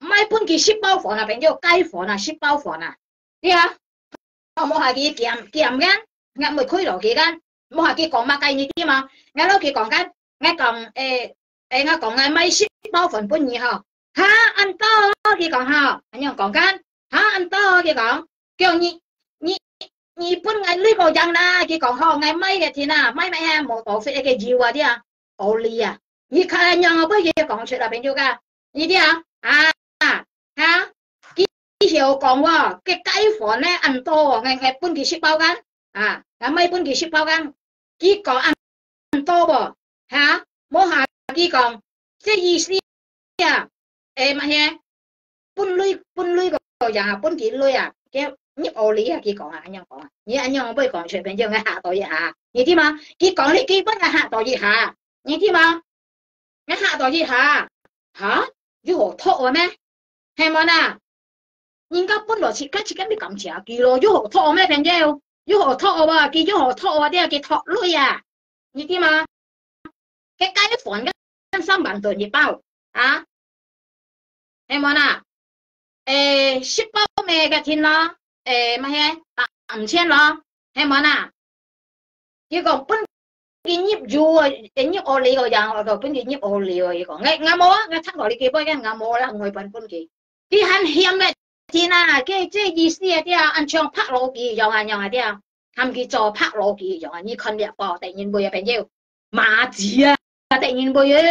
Speaker 1: 買搬佢10包飯啊，朋友雞飯啊，10包飯啊，啲啊，我冇下佢鹹間，我咪開落幾間，冇下佢講乜雞你啲嘛，我攞佢講緊，我講我講我買10包飯搬你嗬，嚇按多佢講嗬，咁樣講緊，嚇按多佢講，叫你搬我呢個人啦，佢講嗬，我買嘅錢啊，買啊冇多費嘅油啊啲啊，好利啊，你看樣我不佢講出嚟朋友㗎，呢啲啊。嚇，佢條講喎，嘅雞飯咧按多喎，我搬佢10包間，啊，我咪搬佢10包間，佢講按多喎，嚇，冇下佢講，即係意思啊，乜嘢？搬女個人啊，搬幾女啊？嘅你我理啊，佢講啊，咁樣講啊，你咁樣我不如講出，朋友我嚇到一下，你知嘛？佢講你基本係嚇到一下，你知嘛？我嚇到一下，嚇？要學托我咩？係咪啊？人家搬落切緊你咁似啊？佢咯，要學托我咩？朋友，要學托我喎，佢要學托我啲啊，佢托女啊，你知嘛？嘅雞飯跟3萬對一包啊！ em món à ship bao mẹ cái thìn lo mà he tạm chen lo em món à chỉ còn bên cái nhịp du nhịp ô li rồi dạng rồi bên cái nhịp ô li rồi còn ngay mô ngay thằng gọi cái cái ngay mô là người bên bên cái hắn hiểm mẹ thìn à cái ý思啊啲啊按唱拍落去用啊啲啊hắn cái做拍落去用啊你看đẹp bỏ tự nhiên bây giờ朋友馬字啊tự nhiên bây giờ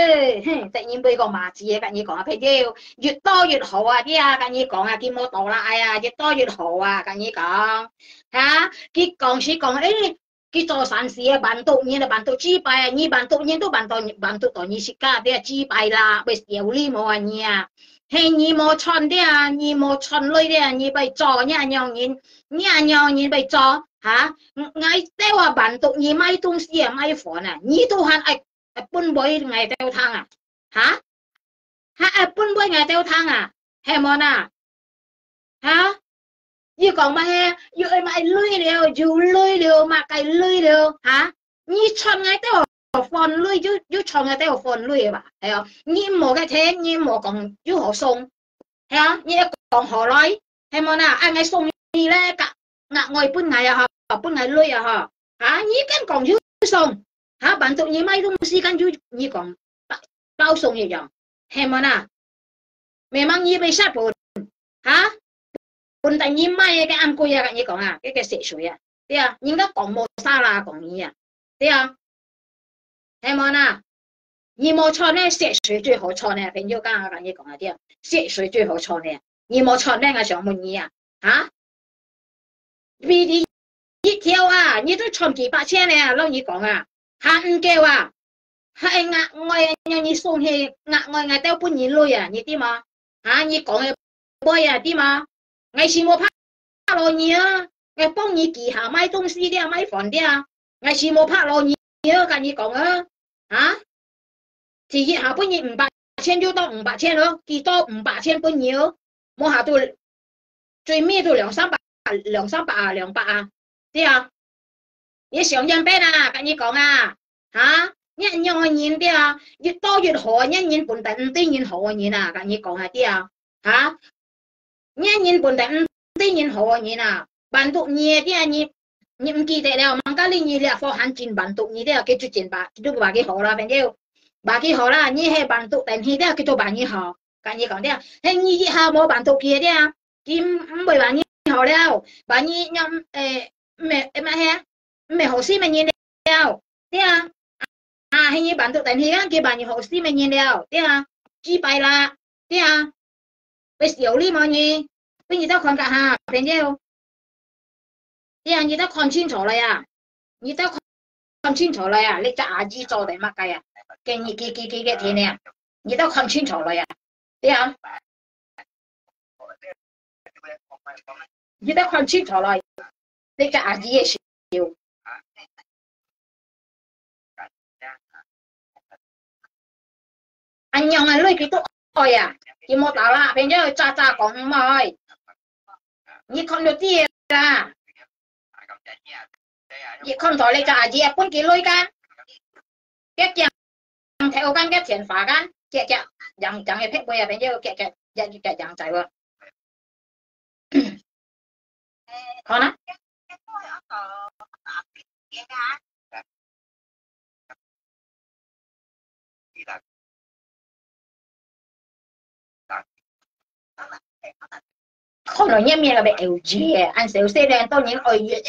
Speaker 1: tự nhiên bây個馬字啊咁你講啊朋友越多越好啊啲啊咁你講啊見冇到啦哎呀越多越好啊咁你講嚇佢講時講誒佢做善事啊辦到嘢就辦到支拜啊你辦到嘢都辦到你食家啲啊支拜啦咪有呢冇啊你啊係你冇穿啲啊你冇穿女啲啊你被做你樣你被做嚇ngay tiêu à bản tụ nhị mai tung xì à mai phòn à nhị tu han ai bún bơi ngày tiêu thang à hả hả bún bơi ngày tiêu thang à hè mòn à hả như còn mà he như ai mai lưới đều dù lưới đều mà cái lưới đều hả nhị chọn ngày tiêu phòn lưới chứ chọn ngày tiêu phòn lưới à thấy không nhị một cái thế nhị một còn chứ họ sung thấy không nhị còn họ nói hè mòn à ai ngày sung nhị lên cả ngạ ngồi bún ngày à bún ngày lưới à hả hả nhị cái còn chứ sung hả bạn tụ nhị mai tung xì cái chứ nhị còn bao sung như vậy hè mòn à mẹ mang nhị bị sát bùn hả bùn tại nhị mai cái ăn cùi à cái nhị còn à cái sệt suy à thấy à nhưng nó còn một sao là còn nhị à thấy à hè mòn à nhị một chọn này sệt suy 最好chọn này朋友講啊cái nhị còn à thấy à sệt suy 最好chọn này nhị một chọn này個上門nhị啊hả vì đi一條啊你都賺幾百千呢老你講啊嚇唔叫啊係額外讓你送去額外嗌到半年內啊你知嘛嚇你講嘅杯啊知嘛我是冇拍落你啊我幫你記下買東西啲啊買房啲啊我是冇拍落你啊跟你講啊嚇提議下半年500千就到500千咯幾多500千半年咯冇下到最尾都200-300啊200啊對啊你想人邊啊跟你講啊嚇一樣嘅嘢啲啊越多越好一年半第五啲嘢好嘅嘢啊跟你講下啲啊嚇一年半第五啲嘢好嘅嘢啊辦到嘢啲啊你唔記得了萬家你你咧放閒錢辦到你啲啊叫做錢吧都話幾好啦朋友話幾好啦你係辦到但係啲啊叫做辦嘢好跟你講啲啊係你以後冇辦到嘅啲啊佢唔會辦嘢好了辦嘢又咩係咩好事咩嘢了啲啊à hình như bạn tự đánh thì cái bạn như hồ sĩ mình nhìn đều thế à chi bài là thế à bây giờ đi mọi người bây giờ tao còn cả hà phải nhiêu thế à như tao còn chín chỗ này à như tao còn chín chỗ này à lấy cho à gì cho để mặc cái à cái thế này như tao còn chín chỗ này à thế à như tao còn chín chỗ này lấy cho à gì nhiều anh nhong anh lôi cái tụ ơi à thì một đạo là bây giờ cha còn mời như con được tiền là như con thổi lấy trả gì bốn cái lôi can cái chàng theo can cái tiền phá can cái chẳng cái phép bây giờ bây giờ cái chẳng chạy vào con á không nói nhâm là bị eo gì anh xỉu xe đen tôi những ơi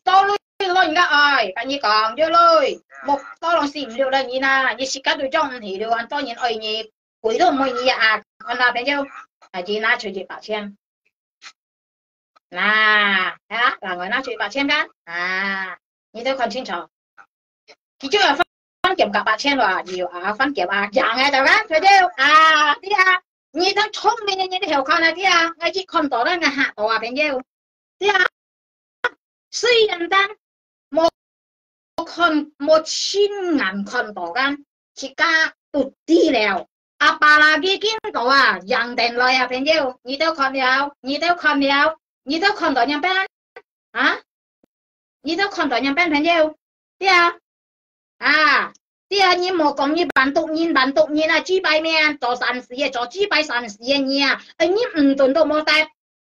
Speaker 1: tôi lui lo nhá ơi cái gì còn chưa lui một tôi lòng xỉm được là như na như xí cá tôi trong thì được anh tôi những ơi nhỉ cuối đó mới nhỉ à còn nào thấy chưa à chị na chơi chị bạc chen là người na chơi bạc chen đó à như tôi còn xin chào thì chưa là phân kiểm cả bạc chen rồi nhiều à phân kiểm à dạng nghe đâu đó thấy chưa à đi à你都聰明嘅，你條看下啲啊，我只看到咧，我嚇到啊，朋友，啲啊，雖然但冇親眼看到間，自家都知了。阿爸那啲見到啊，人定來啊，朋友，你都看了，你都看到人邊啊？你都看到人邊朋友，啲啊，啊。啲啊，你莫講你辦讀人啊，豬拜咩啊？做善事啊，做豬拜善事啊你啊，你唔頓都冇得，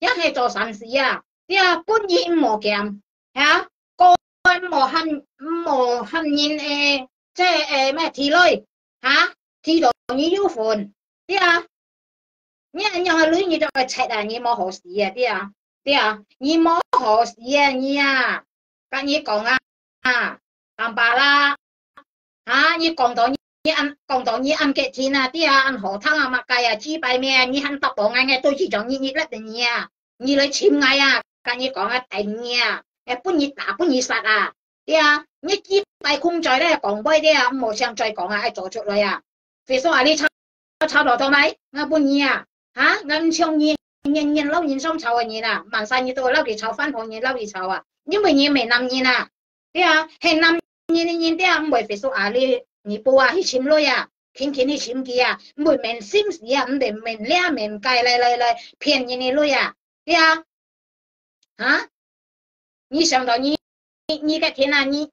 Speaker 1: 一係做善事啊，啲啊本意莫減嚇，個莫恨人即係咩thị類嚇，thị度你要款啲啊，你人係女你就係切啊，你冇好事啊啲啊，你冇好事啊你啊，跟你講啊，當白啦。你講到你ăn cái thìn à, tia ăn hổ thang à, mà cái à, chi bài mẹ,你ăn tập bộ ngay tôi chỉ cho你rất là nhiều,你lấy chim ngay à, cái你講à, thành nha, cái bún你打bún你sát à, tia,你chi bài không chơi đấy,講bài đấy, một sang chơi講à, ai做出來啊，vì sao à, 你炒到咪，我不你啊，我像你老人上炒啊你啦，晚上你都老給炒飯後你老給炒啊，因為你沒男人啊，對啊，係男人啲啊，唔會非說啊你報啊去簽女啊，傾去簽機啊，唔會面心事啊，唔會面倆面計嚟騙人哋女啊，對啊，你想到你個天啊，你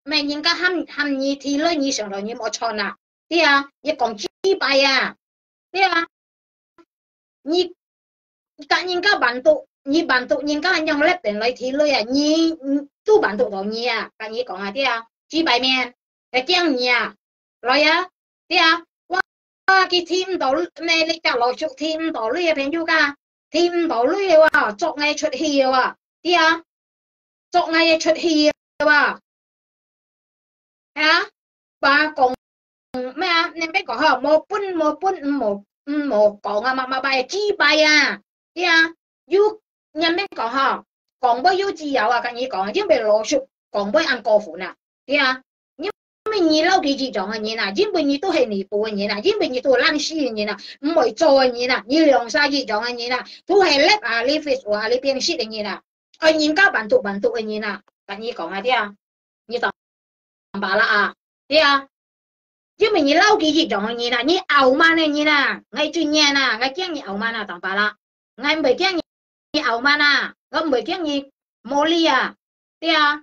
Speaker 1: 咩人家喊你提女，你想到你冇錯啊，對啊，你講幾拜啊，對啊，你跟人家辦到。你辦到人家用叻定嚟提女啊，你都辦到到你啊，跟你講啊啲啊，豬排面係驚你啊，來啊啲啊，哇佢添到咩？你夾落足添到女嘅朋友㗎，添到女嘅喎，作藝出戲嘅喎，啲啊，作藝出戲嘅喎，話講咩啊？你咩講嚇？冇講啊，嘛拜豬排啊，啲啊，要。人哋講嚇，講不要自由啊！跟你講，因為羅叔講不按過款啊，對啊，因為你老幾種嘅人啊，因為你都係尼泊嘅人啊，因為你都係爛事嘅人啊，唔會做嘅人啊，你兩三幾種嘅人啊，都係叻啊！你非話你變識嘅人啊，人家辦讀嘅人啊，跟你講啊啲啊，你就白啦啊，對啊，因為你老幾種嘅人啊，你傲慢嘅人啊，我專業啊，我驚你傲慢啊，當白啦，我唔係驚你傲慢啊，我唔係驚你冇理啊，對啊，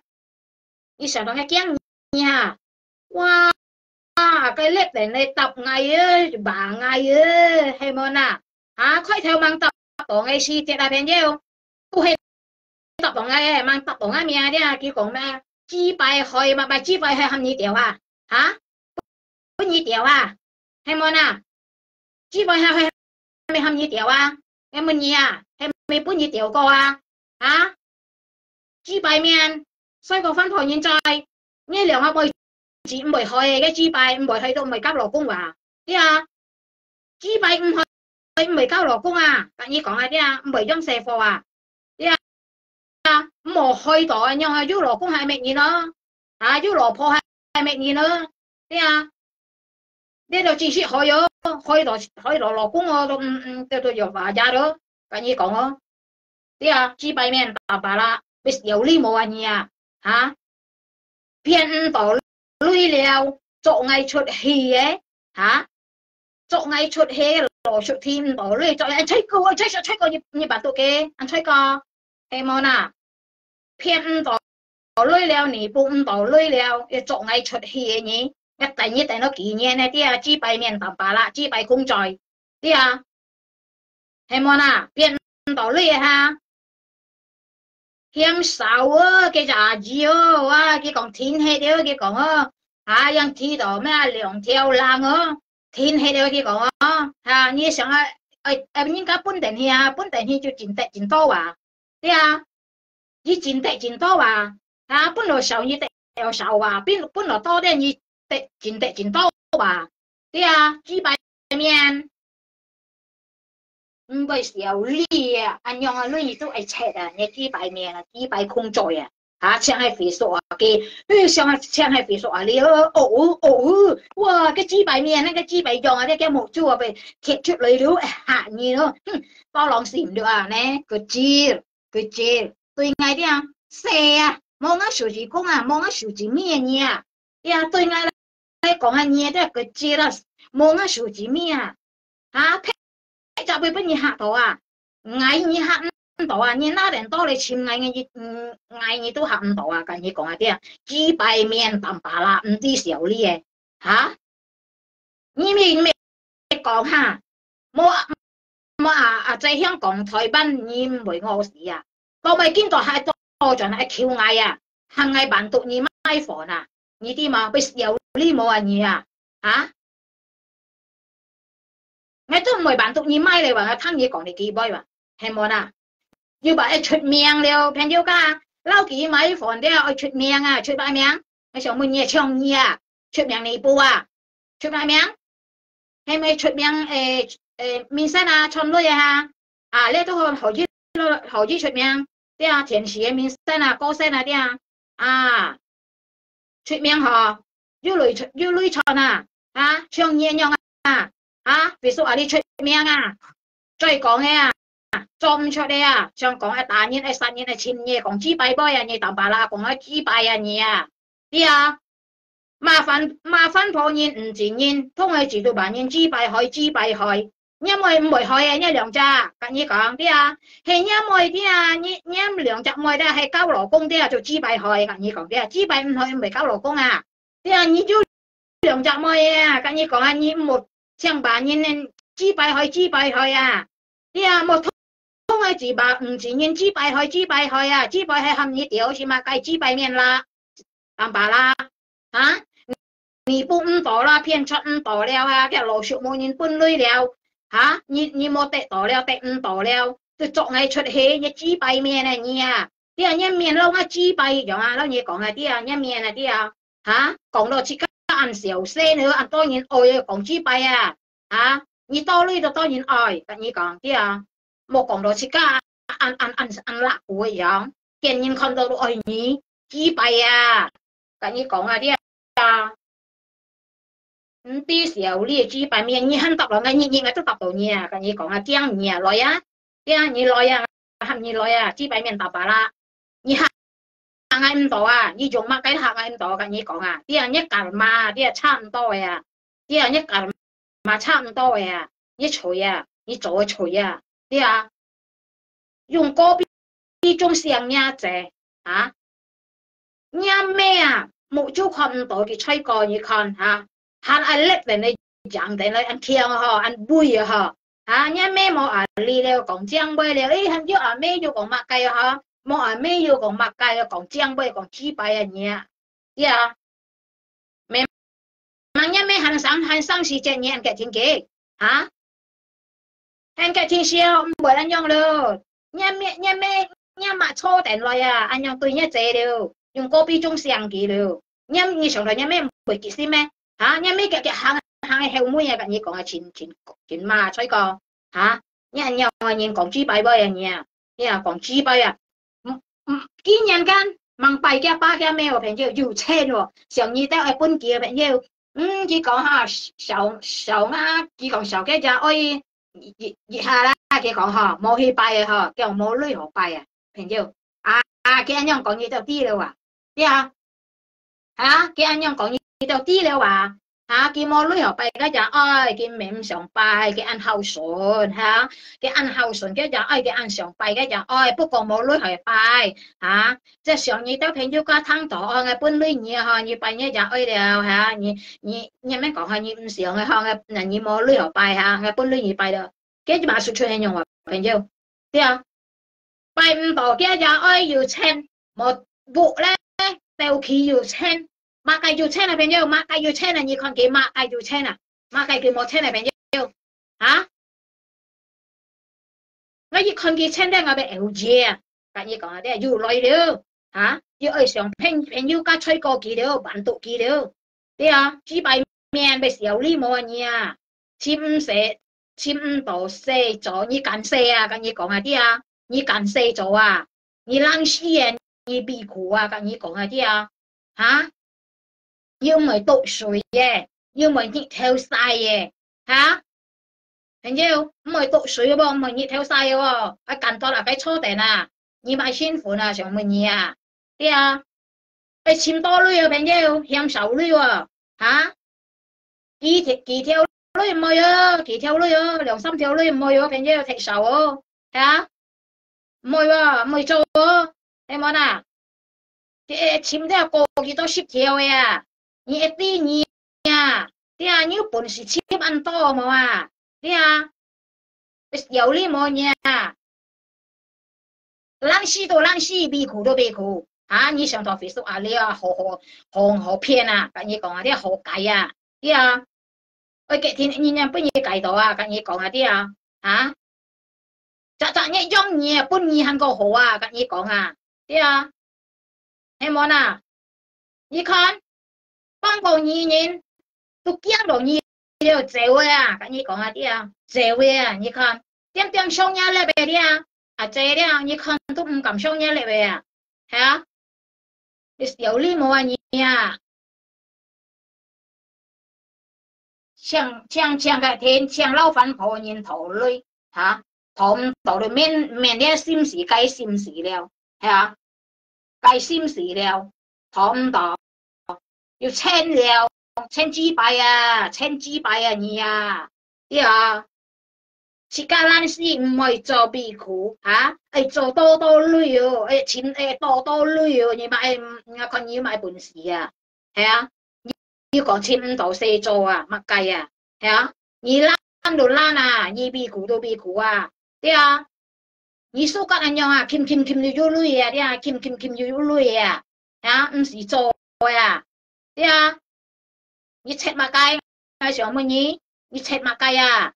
Speaker 1: 你想到我驚你啊，哇，cái lết để này tập ngày á, bà ngày á, hay môn à, khói theo mang tập tổ ngày si tiệt là bên nhiêu, tu hay tập tổ ngày mang tập tổ ngày mía đi à, kia講咩, chi bài hồi mà bài chi bài hay hâm nhị tiểu à, có nhị tiểu à, hay môn à, chi bài hay mày hâm nhị tiểu à, em mình nhị à, hay mày bún nhị tiểu cô à, chi bài miền, xoay có phân phối nhân trai, nghe liệu học bồi chỉ bồi hồi cái chi bài bồi hồi đâu mày các lò cung à, đi à, chi bài hồi mày các lò cung à, tại như講đi à, bồi trong xe phò à, đi à, mồ hồi đó nhau hay du lò cung hai mẹ gì nữa, du lò phò hai mẹ gì nữa, đi à, đi đâu chỉ hồi đó lò cung tôi giờ vào ra đó, tại như講đi à, chi bài miền tao bà la, biết điều lý mồ anh à, phiền tổ lui leo chỗ ngày chuột hì ấy, chỗ ngày chuột hì lò chuột thêm tổ lui chỗ anh chơi cô như bà tụi kia anh chơi co em mona à, phiền tổ lui leo nỉ bụng tổ lui leo chỗ ngày chuột hì nhỉ, cái tại như tại nó kỷ niệm này tia chi bài miền tao bà la chi bài cung trời tia em mona à, phiền tổ lui ha. Hiếm sao á, cái giả gì á, cái còn thiên hệ đó, cái còn á, yang thi đó mấy lượng theo lang á, thiên hệ đó cái còn á, như sáng những cái bún đèn hi cho chín to à, đấy à, như chín to à, bún lò xào như tẹo xào à, bún lò to đấy như chín to à, đấy à, chỉ bài miền. Bởi xíu lý à, anh nhong anh lui tôi ai chết à, nghe chỉ bài miệng à, chỉ bài không trôi à, chẳng hay phí số à, chẳng hay phí số à, wow, cái chỉ bài miệng, cái chỉ bài dòng à, cái một chú à, về thiệt chút lấy lưu hạ gì nữa, bao lòng xỉm được à, nè, cứ chia, tôi ngay đi à, xe à, mong á số gì không à, mong á số gì miệng nha, tôi ngay là còn anh nhé, cứ chia là mong á số gì miệng à, cho bây giờ hạ tổ à, ngày như hạ tổ à, như na đến to lấy chim ngày như tôi hạ tổ à, cái như講à, chỉ bài miền tạm bà la, đi xíu đi hả mình講下在香港台灣你唔會餓死啊，我咪見到係多咗係翹嗌啊，行嗌辦到你買房啊，你啲嘛會有呢冇啊你啊，嚇？我都唔會辦到你買嚟話我聽你講你幾杯話，係冇啊？要話出名了，朋友家撈幾買房啲啊，出名啊，出咩名？我想問你唱你啊，出名你報啊，出咩名？係咪出名面生啊，唱女啊？啊，呢都何止出名？啲啊，填詞嘅面生啊，歌星啊啲啊，出名嗬，要女唱啊，啊，唱嘢樣啊，啊，譬如說你出名啊，再講嘅啊，做唔出嚟啊，想講係大年係三年係千年，講幾百倍啊，你當白啦，講係幾百啊你啊，啲啊。麻煩破現唔自然，通係自動扮現支幣害，因為唔會害啊，一兩隻，跟你講啲啊，係因為啲啊，你兩隻妹咧係交勞工啲啊，做支幣害，跟你講啲啊，支幣唔害唔係交勞工啊，啲啊，你做兩隻妹啊，跟你講啊，你冇想扮現支幣害啊，啲啊冇通係自白唔自然支幣害啊，支幣係含你屌起碼計支幣面啦，明白啦，嚇？你不唔到啦，騙出唔到了啊！嘅老少冇人搬累了嚇，你冇得到了，得唔到了，就作藝出戲，你紙幣面啊你啊，啲人一面撈啊紙幣樣啊，撈你講啊啲啊一面啊啲啊嚇，講到自己按小聲nữa，按當然愛講紙幣啊嚇，你多累就當然愛，跟你講啲啊，冇講到自己按辣股樣，見人看到都愛你紙幣啊，跟你講啊啲啊。啲時候呢豬排面你肯答落，你都答到你啊！跟你講啊，驚你啊，來啊，驚你來啊，喊你來啊，豬排面答白啦，你行嗌唔到啊，你做乜鬼行嗌唔到？跟你講啊，啲人一夾嘛，啲人差唔多嘅啊，啲人一夾嘛差唔多嘅啊，一錘啊，你做錘啊，啲啊，用嗰邊種上呀啫啊，你咩啊，冇做看唔到嘅吹過你看嚇。hắn ăn lết để này chẳng để này ăn thiêng họ ăn bùi họ à nhá mẹ mò à li leo còn chiang bơi leo ấy hắn vô à mẹ vô còn mặc cây họ mò à mẹ vô còn mặc cây còn chiang bơi còn chi bay à nhỉ yeah mẹ mà nhá mẹ hắn sang si chen nhẹ cái thiên kế hả anh cái thiên siêu bởi anh nhong luôn nhá mẹ nhá mà cho đèn rồi à anh nhong tôi nhá chế đều dùng copy trong xiang kỳ đều nhá như xong rồi nhá mẹ bởi kỳ xin mẹ hả nhá mấy cái hàng heo muối à cái gì còn là chín mà chơi co hả nhá nhau nhìn còn chi bài bơi à nhá nhá còn chi bài à kỹ nhân gan mang bài cái ba cái mèo phải nhiều dù chen rồi xong như tao ở bên kia phải nhiều chỉ còn ha sầu á chỉ còn sầu cái giờ ơi hà la cái còn ha mua hi bài ha cái mua lưới học bài à phải nhiều cái anh nhong còn như tao tí đâu à thấy không hả cái anh nhong còn như tao tí đâu à hả cái món lưới học bài cái giờ ơi cái mềm sòng bài cái ăn hậu sườn hả cái ăn hậu sườn cái giờ ơi cái ăn sòng bài cái giờ ơi不過冇lưới học bài hả即係上你都平咗家湯咗嘅搬lưới嘢嚇你拜一giờ ơi đều hả你咩講下你唔上嘅嚇嘅人你冇lưới học bài hả嘅搬lưới嘢拜到cái mà xuất hiện用話平咗啲啊拜唔到cái giờ ơi要錢冇部咧掉起要錢mà cái dù chen là bao nhiêu mà cái dù chen là như con kia mà cái dù chen à mà cái kia một chen là bao nhiêu hả ngay như con kia chen đây ngồi bên eo dê cái như còn là đây dù lôi được hả như ở sòng pen pen như cá chơi co kia được bạn tụ kia được đấy à chỉ bài miền bên xẻo li mò nha chim tổ xe chỗ như cắn xe à cái như còn là đấy à như cắn xe chỗ à như lăng xi à như bị苦啊cái như còn là đấy à hả yêu mày tội sủi ye yêu mày nhị theo sai ye hả thấy chưa mày tội sủi không mày nhị theo sai không cái cần to là cái chỗ tiền à như mày xin phụ là chẳng mày nhỉ à đi à cái chim to lui thấy chưa hiểm sầu lui hả kỳ theo lui mày kỳ theo lui lòng xăm theo lui mày thấy chưa thấy sầu hả mày trâu thấy món à cái chim theo cô kỳ to ship theo ya你一啲你呀啲啊，你本事千萬多冇啊？啲啊，有呢冇嘢啊？爛死都爛死，悲苦都悲苦。啊！你上到 Facebook 啊，你啊好騙啊！跟你講啊，啲好計啊，啲啊，我幾天你人不你計到啊？跟你講啊，啲啊，啊，你用你本你很個好啊，跟你講啊，啲啊，係冇啊？你看，幫過你人都驚到你了，這位啊，跟你講啊，啲啊，這位啊，你看，點點上嘢嚟俾啲啊，啊這啲啊，你看都唔敢上嘢嚟俾啊，係啊。有理冇啊你啊！像個天，像老闆好人頭類嚇，頭唔到你面啲心事計心事了，係啊，計心事了，頭唔到要千了，千幾百啊，千幾百啊你啊，啲啊，自家爛事唔係做悲苦嚇，係做多多累哦，錢多累哦，你買我看你買本事啊，係啊。要講錢唔到四做啊，乜計啊？係啊，你爛就爛啊，你悲苦都悲苦啊，對啊，你數格咁樣啊，欠就要累啊，對啊，欠就要累啊，啊，唔是做啊，對啊，你切乜計？係上乜嘢？你切乜計啊？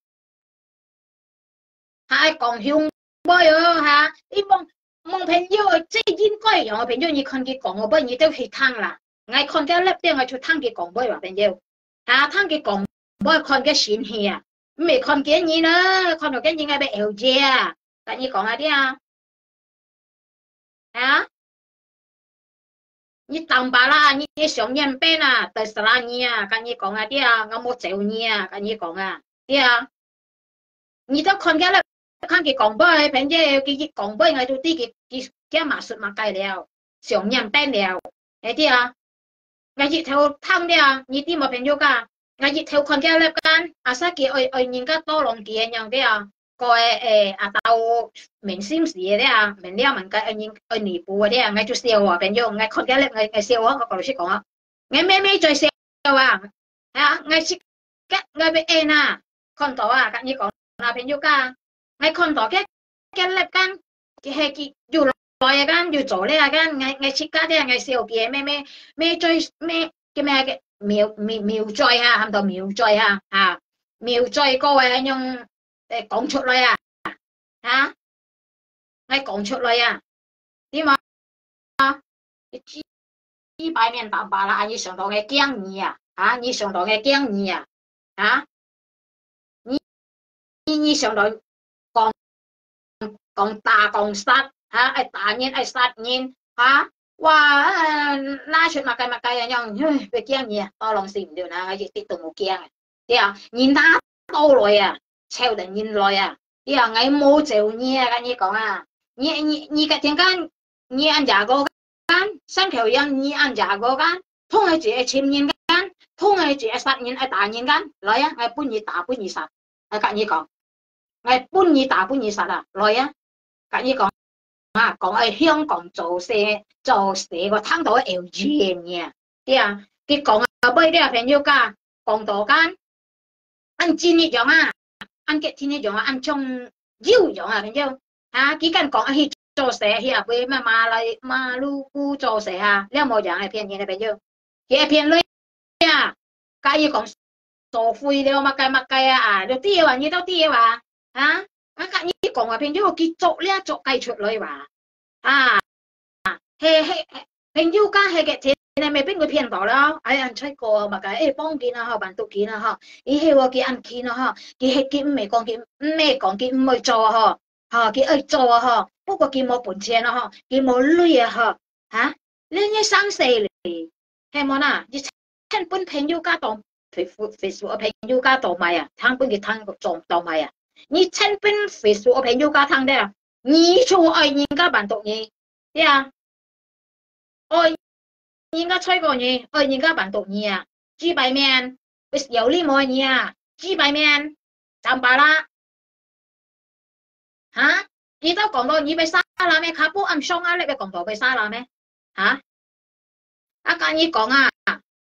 Speaker 1: 係講香杯哦嚇，你望朋友即係應該讓我朋友你看佢講我不你都去聽啦。我看嘅叻啲，我就聽佢講杯話朋友，嚇聽佢講杯看嘅善氣啊，唔係看見你啦，看到見你係俾 LJ 啊，跟你講下啲啊，嚇你當白啦，你上人邊啊，第十啦你啊，跟你講下啲啊，我冇做你啊，跟你講啊，啲啊，你都看嘅叻，看佢講杯朋友，佢講杯我就啲佢馬術馬計了，上人邊了，啲啊。我熱頭湯啲啊，你啲冇朋友噶，我熱頭看嘅粒間，阿沙嘅愛人家多龍嘅樣啲啊，個阿豆明心事啲啊，明了問嘅愛尼布嗰啲啊，我就笑啊朋友，我看嘅粒我笑啊，我老師講啊，我咩在笑啊，啊，我識嘅我俾 N 啊，看到啊，跟你講啊朋友噶，我看到嘅粒間，佢係佢要來間要做呢間，我設家啲我笑嘅咩追咩叫咩嘅苗罪啊，喊到苗罪啊，啊苗罪各位用講出來啊，嚇我講出來啊，點啊？幾百面打靶啦，你上到嘅驚你啊，嚇你上到嘅驚你啊，嚇你上到講打講殺。嚇，愛打人愛殺人嚇，哇！拉出乜計啊樣，別驚嘢，多lòng事唔掉啦，我亦啲都冇驚啊，啲啊，人打到來啊，超人人來啊，啲啊，我冇做你啊，跟你講啊，你個點間，你按廿個間，三條人你按廿個間，通係自己簽人間，通係自己殺人愛打人間，來啊，我搬你打搬你殺，我跟你講，我搬你打搬你殺啊，來啊，跟你講。啊，講喺香港做社個聽到 LG 嘅，啲啊，佢講啊，俾啲朋友家講到間，按今日樣啊，按今日樣啊，按中腰樣啊，朋友，啊，佢間講去做社去啊，俾咩馬路股做社啊，你有冇樣係騙人嘅朋友？佢係騙女啊，假如講做灰了乜計啊，就啲話你都啲話，啊？我隔你講話，朋友佢做呢做計出來話，啊，係朋友家係嘅錢係咪俾佢騙到啦？哎呀，出過嘛計，幫見啊，辦到見啊，嗬，咦係喎，佢按見啊，嗬，佢係佢唔係講佢唔係講佢唔去做啊，嗬，佢去做啊，嗬，不過佢冇本錢啊，嗬，佢冇鐳啊，嗬，嚇，呢啲生死嚟，係冇啦，你聽本朋友家當Facebook 朋友家當買啊，聽本佢聽個當買啊。你趁本 Facebook 朋友家聽的，你就愛人家辦毒嘢，對啊，愛人家吹過嘢，愛人家辦毒嘢啊，幾百面，有呢冇嘢啊，幾百面，賺白啦，嚇，你都講到你被殺啦咩？卡布暗傷啊，你被講到被殺啦咩？嚇，啊，跟你講啊，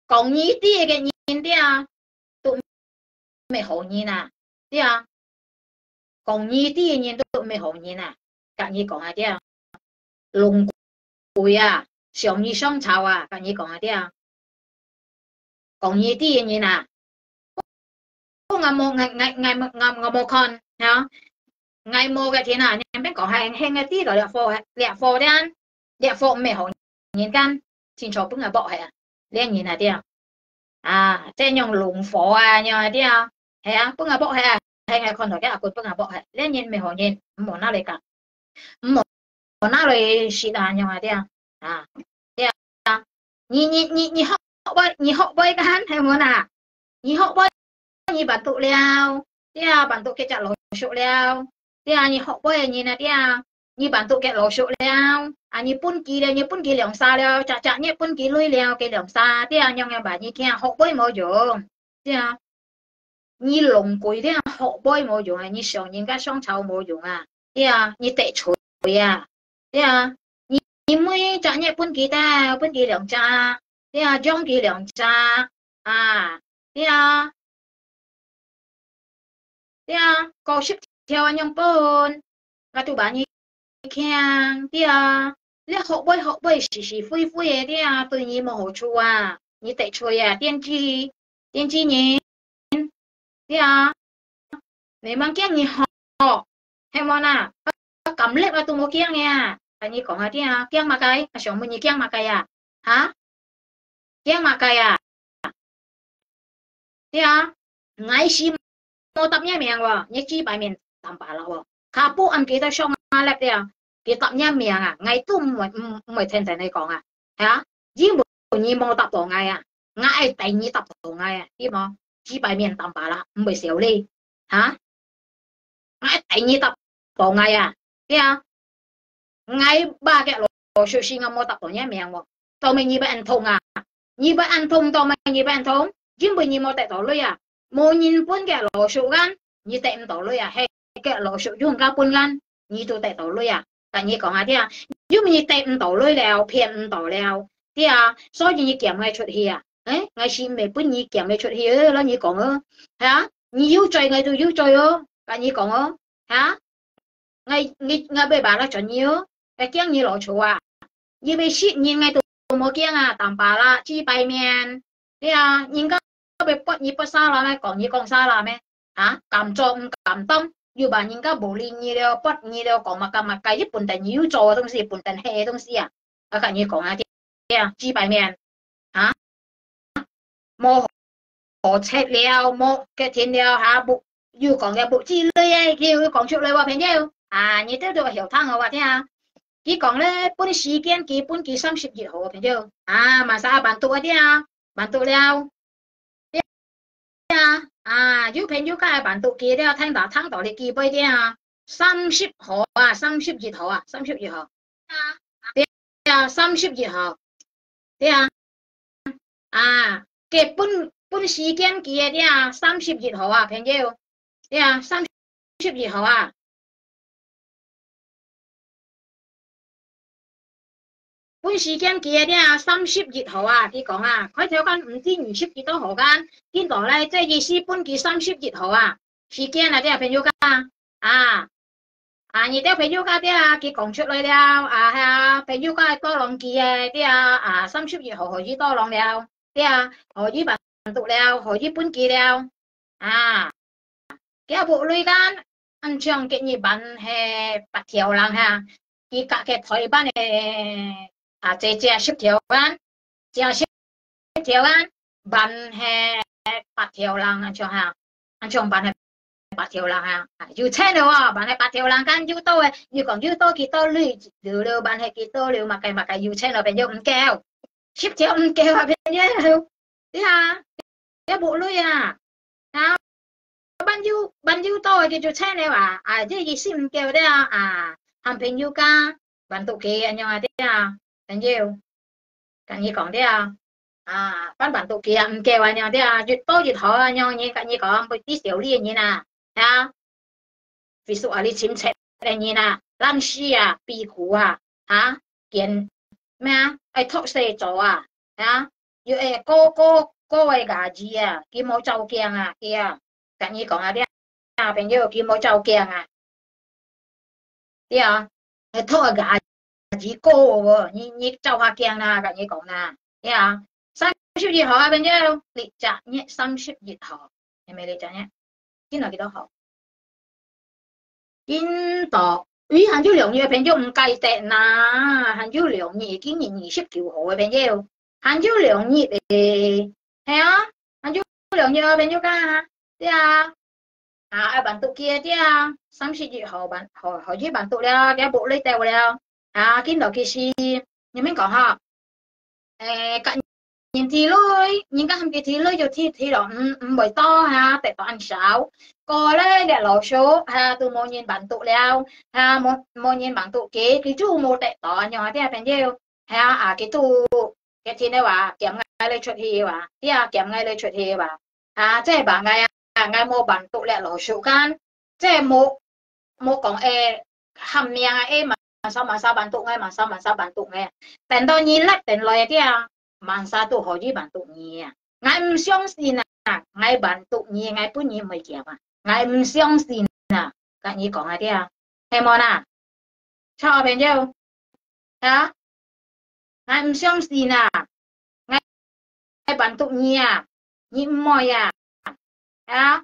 Speaker 1: 講呢啲嘅人啲啊。没好你呐，对啊，讲你第一年都没好你呐，跟你讲下对啊，龙贵啊，上你上朝啊，跟你讲下对啊，讲你第一年呐，我我冇看啊，ngày mua cái thế nào nhưng biết có hàng hàng cái tí rồi lẹ phô đấy anh lẹ phô mẹ họ nhìn căn xin cho bưng ở bộ hệ lên nhìn là đi trên nhung lùng phô nhờ đi hệ bưng ở bộ hệ hay ngày con thổi cái cột bưng ở bộ hệ lên nhìn mẹ họ nhìn muốn nào lấy cả muốn nào lấy xí đà nhờ đi đi nhị học bơi cái hắn hay muốn nhị học bơi nhị bản tụ leo đi bản tụ cái chợ lối sụp leo đi nhị học bơi nhị nè đi nhị bản tụ cái lối sụp leo nhị pun kỳ lỏng xa leo chả chả nhị pun kỳ lùi leo cái lỏng xa đi nhong nghe bà nhị kia học bơi mò dùng đi nhị lồng quỳ đi học bơi mò dùng nhị sòng nhị cái song chảo mò dùng đi nhị tệ chuối đi nhị mới chả nhị pun kỳ lỏng cha đi trong kỳ lỏng cha đi đi có ship theo anh nhong pun là tụi bạn nhị khen đi lẽ học bơi xì phui phui đi tụi nhị mà học chua nhị tệ chuối tiên tri nhỉ đi nếu mang kia nhị họ hay mà cầm lép tụi mua kia nghe anh nhị講下啲驚馬雞上半夜驚馬雞嚇驚馬雞啲ngay時冇揼一命喎，一支擺面淡白啦喎，下波按幾多雙叻啲幾揼一命ngay都唔係聽你講嚇，只冇你冇揼到ngay ngay第二揼到ngay啲冇，支擺面淡白啦，唔係少呢嚇，ngay第二揼到ngay啲ngay ba cái lỗ sự sinh ngầm mô tập tổ nhé miệng một tao mình như vậy ăn thông như vậy ăn thông tao mình như vậy ăn thông chứ bởi như mô tại tổ lưới mô nhìn bốn cái lỗ sự gan như tại tổ lưới hay cái lỗ sự chung cao bốn gan như tôi tại tổ lưới tại như còn thế chứ mình như tại tổ lưới lèo phiền tổ lèo thế so như kiểm ngay chuột hìa ấy ngay xin mẹ bốn như kiểm ngay chuột hìa là như còn hả như yêu trời ngay tôi yêu trời tại như còn hả ngay bây bà nó chọn nhiều cái kiêng như lỗ chủ như bây shit nhìn ngay tụ một kiêng tạm bà là chi bài miền thế nhìn có bị bắt như bắt xa là mày còn như còn xa là mày cảm trọng cảm tâm như bà nhìn có bổ linh như đâu bắt như đâu còn mà cái giúp bùn tần nhiều trò东西bùn tần hệ东西cái như còn thế chi bài miền một hồ chết leo một cái thiên leo bộ như còn cái bộ chi lây kêu còn chịu lây vào phải nhiêu như thế tôi hiểu thằng rồi thế chỉ còn là bốn時間本期30號朋友mà sao bạn tụ đi bạn tụ leo đi yêu朋友cái bạn tụ kia đi thằng đó đi kia bây đi 30號30號30號đi 30號đi cái bốn時間kia đi 30號朋友đi 30號本時間kia đi 30號佢講佢條間唔知20幾多號間，見到咧即係意思本期30號時間啲朋友家你啲朋友家啲佢講出嚟了朋友家多浪記啲30號可以多浪了啲可以辦讀了可以本期了cái bộ lưới gan anh chồng cái nhị bạn hè bắt theo lang cái cả cái thời ban này chế ship theo gan chế ship theo gan bạn hè bắt theo lang anh chồng bạn hè bắt theo lang you chen đâu bạn hè bắt theo lang gan you tôi còn you tôi kỳ tôi lưới đều bạn hè kỳ tôi đều mà cái you chen ở bên dưới keo ship theo keo ở bên dưới thế cái bộ lưới ban du tôi cái chỗ chen này cái gì sim keo đấy hàng bình du ca bạn tụ kia anh nhoi đấy anh yêu càng như còn đấy bạn tụ kia keo anh nhoi đấy duyệt tôi duyệt họ anh nhoi như càng như có một tí xíu liền như nè ví dụ đi chim chạy đây như nè lan xi bì củ kiện mẹ ai thọ xe chỗ như cô ấy gà gì cái mẫu trâu kia kia cả như còn là đi à bên yêu kia mỗi trâu kiêng à đi à thôi gà chỉ cô như trâu hoa kiêng na cả như còn na đi à 30號啊邊啫，列擇nhé 30號，係咪列擇nhé？今日幾多號？今度咦，行咗2月邊咗唔計定啦，行咗2月今年29號嘅邊啫，行咗2月誒，係啊，行咗2月邊咗㗎，啲啊，啊辦到kia啲啊，30號辦學於辦到了，嘅部你掉了，啊，今度其實你們講下，誒。nhìn thì lôi nhìn các hamki thì lôi cho thì đó buổi to ha tại to ăn sáu có lấy để lò số ha từ một nhìn bản tụ leo ha một nhìn bản tụ kế cái chú một tại to nhỏ thế bên nhiêu ha à cái tu cái thì nàyว่าkiểm ngay lên chuột hiว่าที่kiểm ngay lên chuột hiว่าà thế bà ngay ngay một bản tụ lẹ lò số can thế một còn hầm miệng mà sao bản tụ ngay mà sao bản tụ ngay tên đó nhìn lách tên lòi thế mang satu hoji bantu ni ngai msiong sina ngai bantu ni ngai pu ni mai kia ma ngai msiong sina ka ni ko ngai dia he mo na cho bên đâu hả ngai msiong sina ngai bantu ni ni mo ya hả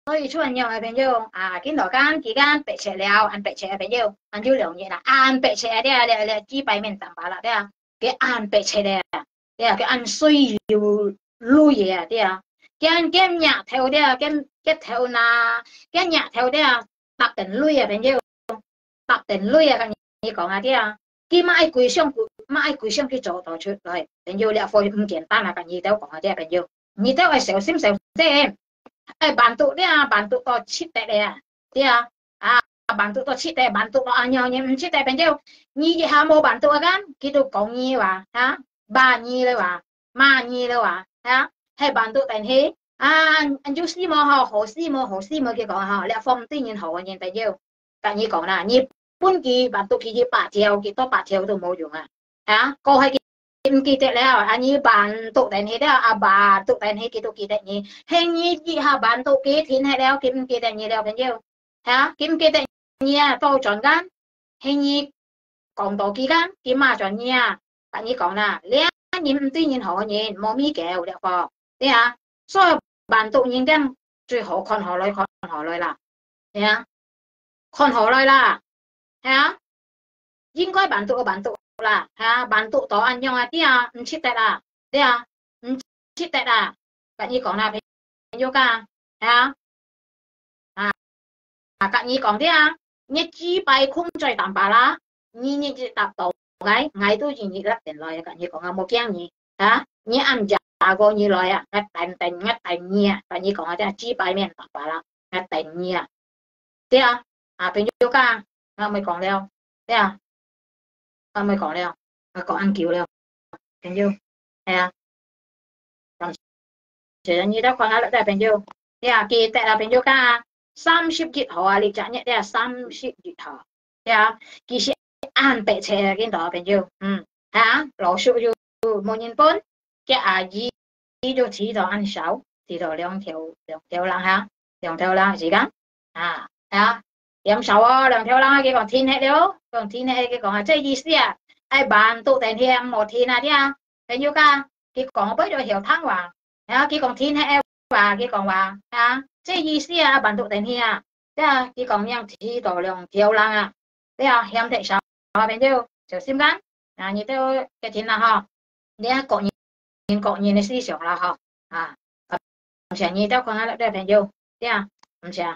Speaker 1: ơi chú anh nhau bên đâu à cái đó can chỉ can bệ trẻ leo ăn bệ trẻ bên đâu ăn chú liệu như là ăn bệ trẻ đây là chỉ bài mình tạm bảo là đây cái ăn bệ trẻ đây cái ăn suy nhiều lui vậy đây cái nhạc theo đây cái theo na cái nhạc theo đây tập tỉnh lui bên đâu tập tỉnh lui cái gì còn là đây cái mai quỳ xong cái chỗ đó chút rồi bên đâu là phơi không简单là cái gì đâu còn là đây bên đâu như thế là xẻo xím thế bản tụ đấy bản tụ to chít tệ đấy đấy bản tụ to chít tệ bản tụ to nhau nhưng chít tệ bên đâu như vậy hà mô bản tụ gan cái tụ công như vậy hả ba như đấy vậy ma như đấy vậy hả hay bản tụ thành thế anh chú xí mò hồ xí mò cái còn họ lại phong tự nhiên hồ nhìn tại đâu tại như còn là như bốn kỳ bản tụ kỳ bát theo kỳ to bát theo tụ mô dùng hả cô hay kỳ tệแล้วอันนี้บานตุแต่นี้ได้บาตุแต่นี้กี่ตุกี่แต่นี้เฮงนี้กี่หาบานตุกี่ทิ้งให้แล้วกิมกี่แต่นี้แล้วเป็นเดียวฮะกิมกี่แต่นี้โตจนกันเฮงนี้กองโตกี่กันกิมมาจนนี้อันนี้กองน่ะเลี้ยงยิ้มตียิ้มหัวยิ้มมอมีแก้วเดี๋ยวพอเนี่ย所以บานตุยิ้มกัน最好看好來啦เนี่ย看好來啦ฮะ應該บานตุlà ha bạn tụ to ăn nhau tí chít tệ là đấy chít tệ là bạn như còn là phải yoga ha bạn như còn thế nhất chỉ bài không chơi tạm bà lá như chỉ tập tổ ngày tôi chỉ như lắc tiền lời bạn như còn là một cái gì như ăn chả có như lời ngắt tành nhia bạn như còn là chỉ bài miền tạm bà lá ngắt tành nhia thế phải yoga mới còn đeo thế mới còn đeo có ăn kiểu đeo bên nhiêu còn chỉ như đó còn lại bên nhiêu thế kỳ tại là bên nhiêu cả 30號你講嘢30號kỳ sĩ ăn bệ trẻ cái đó bên nhiêu老師就冇人分cái gì就chỉ đó ăn少chỉ đó兩條lang兩條lang時間點少兩條lang cái còn thiên hệ đâu còn thiên hệ cái còn係意思ai bạn tụ tại hiện một thì là đi cái nhiêu ca cái còn bấy rồi hiểu thắng và cái còn thiên hệ và cái còn và ý思bạn tụ tại hiện cái còn nhang thì tổ lượng thiếu lang hiện tại sao bên đâu chờ xem gắn như thế cái thiên là họ để cọ nhìn này suy想là họ sẽ như thế còn lại đây bên đâu không sẽ